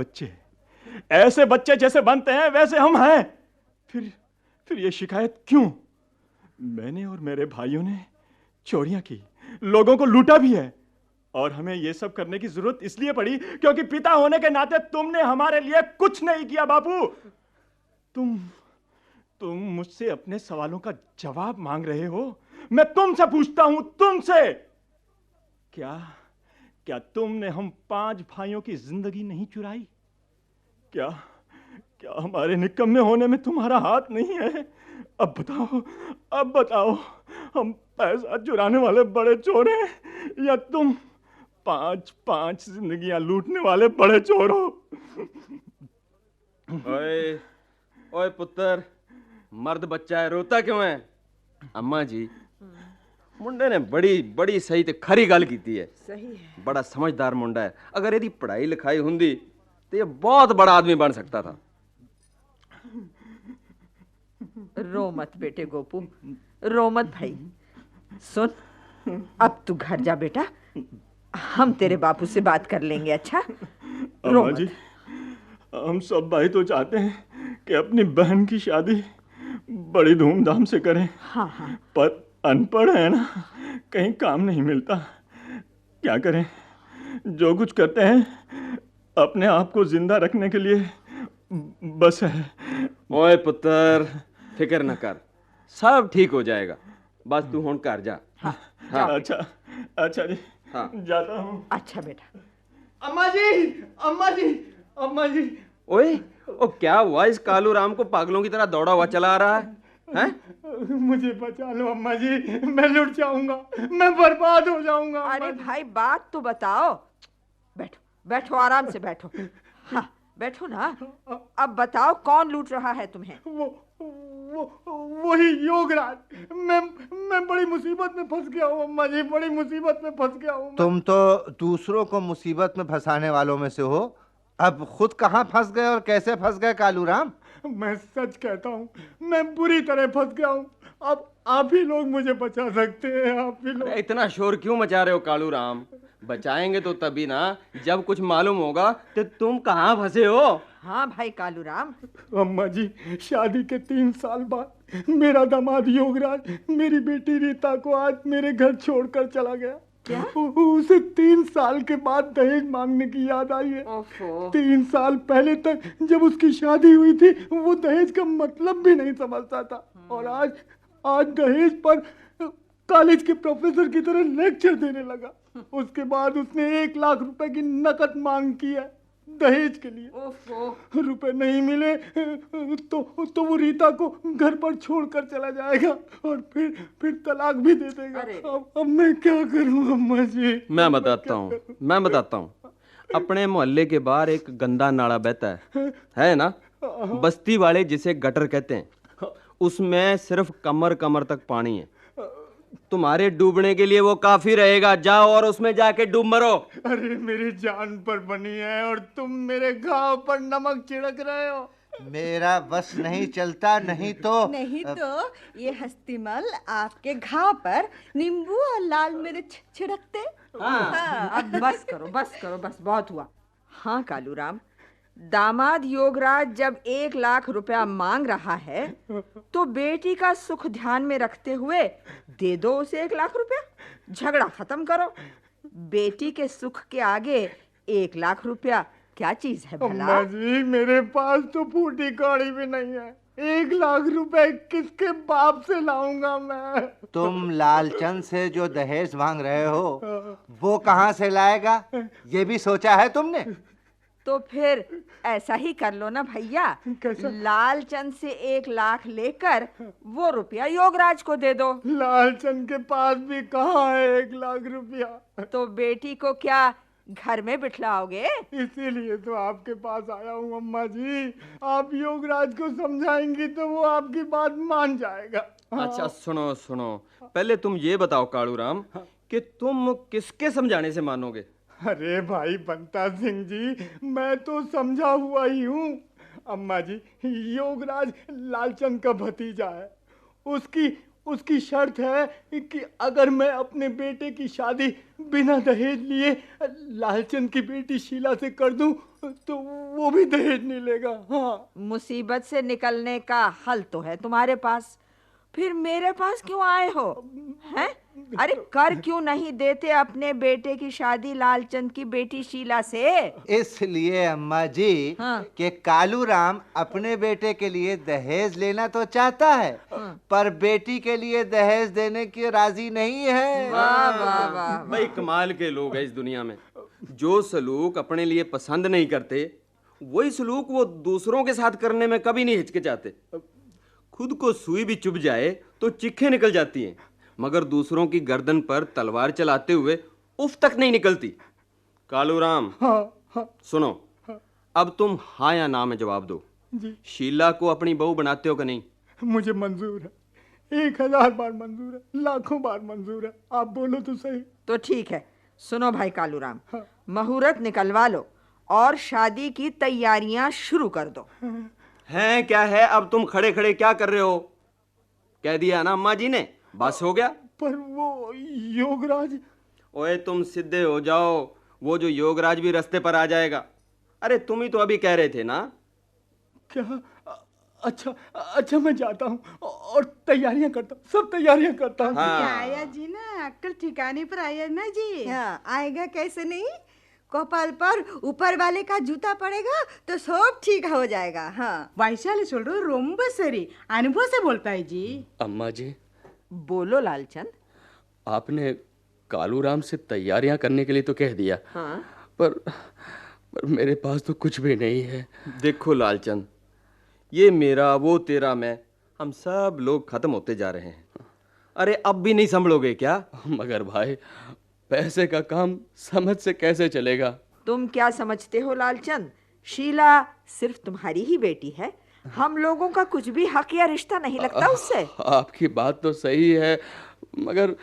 बच्चे जैसे बनते हैं वैसे हम हैं। फिर ये शिकायत क्यों? मैंने और मेरे भाइयों ने चोरियां की, लोगों को लूटा भी है, और हमें ये सब करने की जरूरत इसलिए पड़ी क्योंकि पिता होने के नाते तुमने हमारे लिए कुछ नहीं किया। बापू, तुम मुझसे अपने सवालों का जवाब मांग रहे हो। मैं तुमसे पूछता हूं, तुमसे, क्या तुमने हम 5 भाइयों की जिंदगी नहीं चुराई? क्या हमारे निकम्मे होने में तुम्हारा हाथ नहीं है? अब बताओ, हम पैसा चुराने वाले बड़े चोर हैं या तुम 5 जिंदगियां लूटने वाले बड़े चोर हो? ओए पुत्र, मर्द बच्चा है, रोता क्यों है? अम्मा जी, मुंडे ने बड़ी सही ते खरी गल कीती है। सही है। बड़ा समझदार मुंडा है। अगर यदि पढ़ाई लिखाई हुंदी तो ये बहुत बड़ा आदमी बन सकता था। रो मत बेटे गोपू, रो मत भाई। सुन, अब तू घर जा बेटा। हम तेरे बापू से बात कर लेंगे। अच्छा रो अम्मा मत। जी, हम सब भाई तो चाहते हैं कि अपनी बहन की शादी बड़ी धूमधाम से करें, हाँ हाँ पर अनपढ़ है ना, कहीं काम नहीं मिलता। क्या करें, जो कुछ करते हैं अपने आप को जिंदा रखने के लिए बस है। ओए पुत्र, फिक्र न कर, सब ठीक हो जाएगा। बस तू हुण घर जा। हाँ। अच्छा अच्छा जी, हाँ। जाता हूँ। अच्छा बेटा। अम्मा जी, अम्मा जी, अम्मा जी। ओए, ओ क्या हुआ? इस कालू राम को पागलों की तरह दौड़ा हुआ चला आ रहा है? हैं? मुझे बचा लो अम्मा जी, मैं लुट जाऊंगा, मैं बर्बाद हो जाऊंगा। अरे भाई बात तो बताओ। बैठो बैठो, आराम से बैठो। हाँ बैठो ना। अब बताओ कौन लूट रहा है तुम्हें? वही योगराज। मैं बड़ी मुसीबत में फंस गया हूँ अम्मा जी, बड़ी मुसीबत में फंस गया हूँ। तुम तो दूसरों को मुसीबत में फंसाने वालों में से हो, अब खुद कहाँ फंस गए और कैसे फंस गए कालू राम? मैं सच कहता हूँ, मैं बुरी तरह फंस गया हूँ। अब आप ही लोग मुझे बचा सकते हैं, आप ही लोग। अरे इतना शोर क्यों मचा रहे हो कालू राम? बचाएंगे तो तभी ना, जब कुछ मालूम होगा तो तुम कहाँ फंसे हो। हाँ भाई कालू राम। अम्मा जी, शादी के 3 साल बाद मेरा दामाद योगराज मेरी बेटी रीता को आज मेरे घर छोड़कर चला गया। क्या? उसे 3 साल के बाद दहेज मांगने की याद आई है। ओफो। 3 साल पहले तक जब उसकी शादी हुई थी वो दहेज का मतलब भी नहीं समझता था, और आज दहेज पर कॉलेज के प्रोफेसर की तरह लेक्चर देने लगा। उसके बाद उसने 1 लाख रुपए की नकद मांग की है दहेज के लिए। ओफो। रुपए नहीं मिले तो वो रीता को घर पर छोड़कर चला जाएगा और फिर तलाक भी दे देगा। अब मैं क्या करूं अम्मा जी? मैं बताता हूँ। अपने मोहल्ले के बाहर एक गंदा नाला बहता है ना? बस्ती वाले जिसे गटर कहते हैं, उसमें सिर्फ कमर कमर तक पानी है। तुम्हारे डूबने के लिए वो काफी रहेगा। जाओ और उसमें जाके डूब मरो। अरे मेरी जान पर बनी है और तुम मेरे घाव पर नमक छिड़क रहे हो। मेरा बस नहीं चलता, नहीं तो ये हस्तीमल आपके घाव पर नींबू और लाल मिर्च छिड़कते। हाँ अब बस करो बस बहुत हुआ। हाँ कालू राम, दामाद योगराज जब 1 लाख रुपया मांग रहा है तो बेटी का सुख ध्यान में रखते हुए दे दो उसे 1 लाख रुपया। झगड़ा खत्म करो। बेटी के सुख के आगे 1 लाख रुपया क्या चीज है भला? अम्मा जी, मेरे पास तो फूटी कौड़ी भी नहीं है। 1 लाख रुपए किसके बाप से लाऊंगा मैं? तुम लालचंद से जो दहेज मांग रहे हो वो कहाँ से लाएगा, ये भी सोचा है तुमने? तो फिर ऐसा ही कर लो ना भैया, लालचंद से 1 लाख लेकर वो रुपया योगराज को दे दो। लालचंद के पास भी कहाँ है 1 लाख रुपया? तो बेटी को क्या घर में बिठलाओगे? इसीलिए तो आपके पास आया हूँ अम्मा जी। आप योगराज को समझाएंगी तो वो आपकी बात मान जाएगा। अच्छा सुनो, पहले तुम ये बताओ कालू राम कि तुम किसके समझाने से मानोगे? अरे भाई बंता सिंह जी, मैं तो समझा हुआ ही हूँ। अम्मा जी, योगराज लालचंद का भतीजा है। उसकी शर्त है कि अगर मैं अपने बेटे की शादी बिना दहेज लिए लालचंद की बेटी शीला से कर दूं तो वो भी दहेज नहीं लेगा। हाँ, मुसीबत से निकलने का हल तो है तुम्हारे पास, फिर मेरे पास क्यों आए हो? हैं? अरे कर क्यों नहीं देते अपने बेटे की शादी लालचंद की बेटी शीला से? इसलिए अम्मा जी कि कालू राम अपने बेटे के लिए दहेज लेना तो चाहता है पर बेटी के लिए दहेज देने की राजी नहीं है। वाह वाह वाह। भाई कमाल के लोग हैं इस दुनिया में। जो सलूक अपने लिए पसंद नहीं करते वही सलूक वो दूसरों के साथ करने में कभी नहीं हिचकिचाते। खुद को सुई भी चुभ जाए तो चिक्खें निकल जाती हैं, मगर दूसरों की गर्दन पर तलवार चलाते हुए उफ तक नहीं निकलती। कालू राम, सुनो, अब तुम हाँ या ना में जवाब दो। शीला को अपनी बहू बनाते हो कि नहीं? मुझे मंजूर है, 1000 बार मंजूर है, लाखों बार मंजूर है। आप बोलो तो सही। तो ठीक है, सुनो भाई कालू राम, मुहूर्त निकलवा लो और शादी की तैयारियां शुरू कर दो। हैं क्या है? अब तुम खड़े खड़े क्या कर रहे हो? कह दिया ना अम्मा जी ने, बस हो गया। पर वो योगराज। ओए तुम सीधे हो जाओ, वो जो योगराज भी रास्ते पर आ जाएगा। अरे तुम ही तो अभी कह रहे थे ना। क्या? अच्छा अच्छा, मैं जाता हूँ और तैयारियां करता हूँ, सब तैयारियां करता हूँ। आया जी ना, अक्ल ठिकाने पर आया ना जी। हाँ, आएगा कैसे नहीं, कपाल पर ऊपर वाले का जूता पड़ेगा तो सब ठीक हो जाएगा। हाँ, वैशाली सोल्डो रोम्ब सरी अनुभव से बोलता है जी। अम्मा जी, बोलो लालचंद। आपने कालूराम से तैयारियां करने के लिए तो कह दिया। हाँ, पर मेरे पास तो कुछ भी नहीं है। देखो लालचंद, ये मेरा वो तेरा मैं, हम सब लोग खत्म होते जा रहे हैं। अरे अब भी नहीं संभलोगे क्या? मगर भाई, पैसे का काम समझ से कैसे चलेगा? तुम क्या समझते हो लालचंद, शीला सिर्फ तुम्हारी ही बेटी है, हम लोगों का कुछ भी हक या रिश्ता नहीं लगता उससे। आपकी बात तो सही है, मगर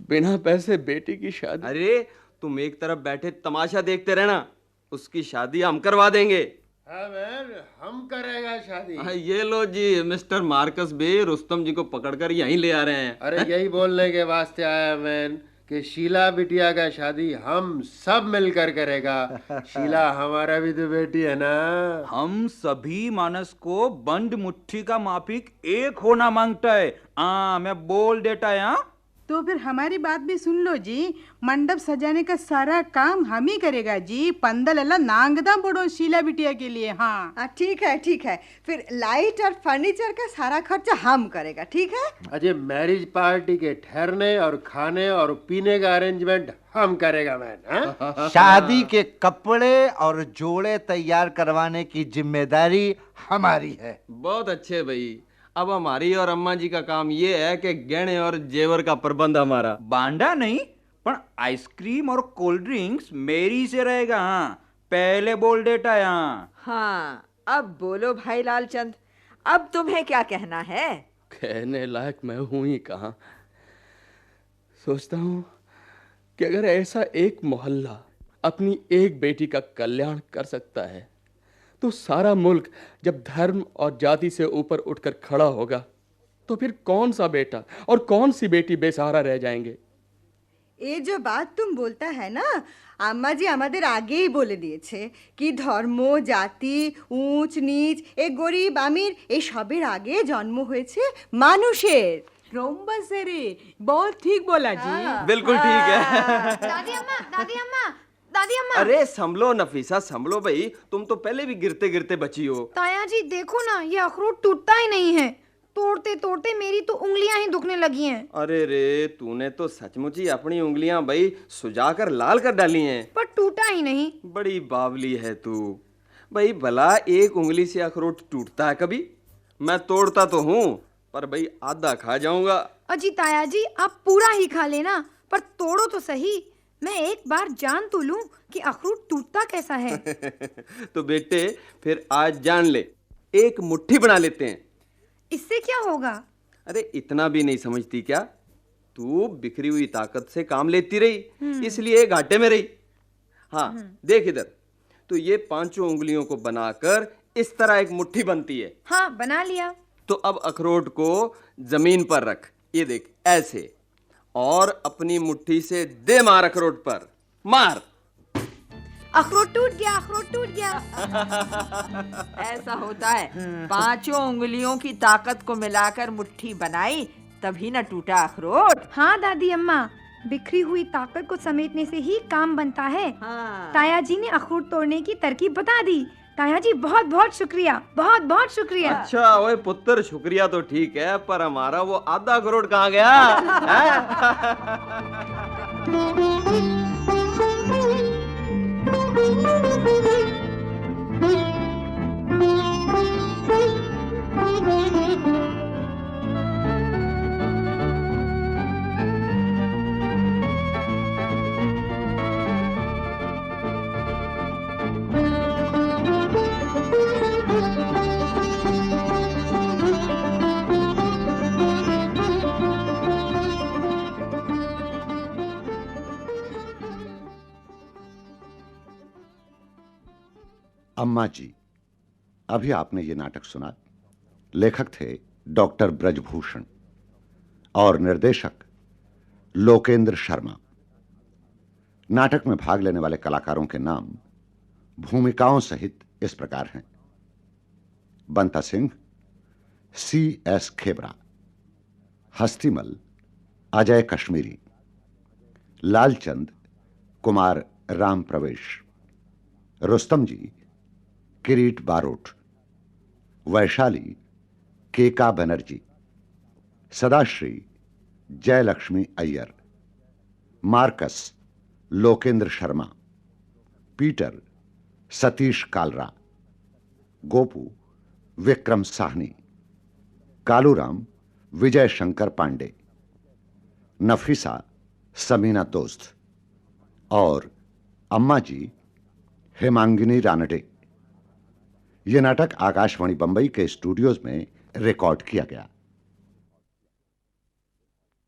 बिना पैसे बेटी की शादी। अरे तुम एक तरफ बैठे तमाशा देखते रहना, उसकी शादी हम करवा देंगे। हाँ मैन, हम करेगा शादी। ये लो जी, मिस्टर मार्कस भी रुस्तम जी को पकड़कर यहीं ले आ रहे हैं। अरे यही बोलने के वास्ते आया मैन कि शीला बिटिया का शादी हम सब मिलकर करेगा। शीला हमारा भी तो बेटी है ना। हम सभी मानस को बंद मुट्ठी का माफिक एक होना मांगता है। मैं बोल देता है। तो फिर हमारी बात भी सुन लो जी, मंडप सजाने का सारा काम हम ही करेगा जी। पंदल अल्लाह नांगदा बोड़ो शीला बिटिया के लिए। हाँ ठीक है ठीक है, फिर लाइट और फर्नीचर का सारा खर्चा हम करेगा, ठीक है। अजय, मैरिज पार्टी के ठहरने और खाने और पीने का अरेंजमेंट हम करेगा मैन। शादी के कपड़े और जोड़े तैयार करवाने की जिम्मेदारी हमारी है। बहुत अच्छे भाई, अब हमारी और अम्मा जी का काम ये है कि गहने और जेवर का प्रबंध हमारा। बांडा नहीं, पर आइसक्रीम और कोल्ड ड्रिंक्स मेरी से रहेगा। पहले बोल देता है। हाँ, अब बोलो भाई लालचंद, अब तुम्हें क्या कहना है? कहने लायक मैं हूं ही कहाँ। सोचता हूँ कि अगर ऐसा एक मोहल्ला अपनी एक बेटी का कल्याण कर सकता है, तो सारा मुल्क जब धर्म और जाति से ऊपर उठकर खड़ा होगा, तो फिर कौन सा बेटा और कौन सी बेटी बेसहारा रह जाएंगे। ये जो बात तुम बोलता है ना, আম্মা জি আমাদের আগেই বলে দিয়েছে কি ধর্ম জাতি উঁচ নিচ এই গরিব আমির এই সবের আগে জন্ম হয়েছে মানুষের। रोम्बा सरी बहुत ठीक बोला जी। बिल्कुल ठीक है। दादी अम्मा, दादी अम्मा, दादी अम्मा। अरे संभलो नफीसा, संभलो भाई, तुम तो पहले भी गिरते गिरते बची हो। ताया जी देखो ना, ये अखरोट टूटता ही नहीं है। तोड़ते तोड़ते मेरी तो उंगलियां ही दुखने लगी हैं। अरे रे, तूने तो सचमुच ही अपनी उंगलियां भाई सुजाकर लाल कर डाली हैं। पर टूटा ही नहीं। बड़ी बावली है तू भाई। भला एक उंगली से अखरोट टूटता है कभी? मैं तोड़ता तो हूँ, पर भाई आधा खा जाऊंगा। अजी ताया जी, आप पूरा ही खा लेना, पर तोड़ो तो सही। मैं एक बार जान तो लूं कि अखरोट टूटता कैसा है। तो बेटे फिर आज जान ले, एक मुट्ठी बना लेते हैं। इससे क्या होगा? अरे इतना भी नहीं समझती क्या? तू बिखरी हुई ताकत से काम लेती रही, इसलिए घाटे में रही। हाँ देख इधर, तो ये पांचों उंगलियों को बनाकर इस तरह एक मुट्ठी बनती है। हाँ बना लिया। तो अब अखरोट को जमीन पर रख, ये देख ऐसे, और अपनी मुट्ठी से दे मार अखरोट पर, मार। अखरोट टूट गया, अखरोट टूट गया। ऐसा होता है, पांचों उंगलियों की ताकत को मिलाकर मुट्ठी बनाई, तभी न टूटा अखरोट। हाँ दादी अम्मा, बिखरी हुई ताकत को समेटने से ही काम बनता है। हाँ। ताया जी ने अखरोट तोड़ने की तरकीब बता दी। ताया जी बहुत बहुत शुक्रिया, बहुत बहुत शुक्रिया। अच्छा ओए पुत्र, शुक्रिया तो ठीक है, पर हमारा वो आधा अखरोट कहाँ गया? अम्मा जी, अभी आपने ये नाटक सुना। लेखक थे डॉक्टर ब्रजभूषण और निर्देशक लोकेंद्र शर्मा। नाटक में भाग लेने वाले कलाकारों के नाम भूमिकाओं सहित इस प्रकार हैं: बंता सिंह, C.S. खेबरा, हस्तिमल, अजय कश्मीरी, लालचंद, कुमार राम प्रवेश, रुस्तम जी, किरीट बारोट, वैशाली, केका बनर्जी, सदाश्री, जयलक्ष्मी अय्यर, मार्कस, लोकेंद्र शर्मा, पीटर, सतीश कालरा, गोपू, विक्रम साहनी, कालूराम, विजय शंकर पांडे, नफीसा, समीना दोस्त और अम्मा जी, हेमांगिनी रानडे। यह नाटक आकाशवाणी बंबई के स्टूडियोज में रिकॉर्ड किया गया।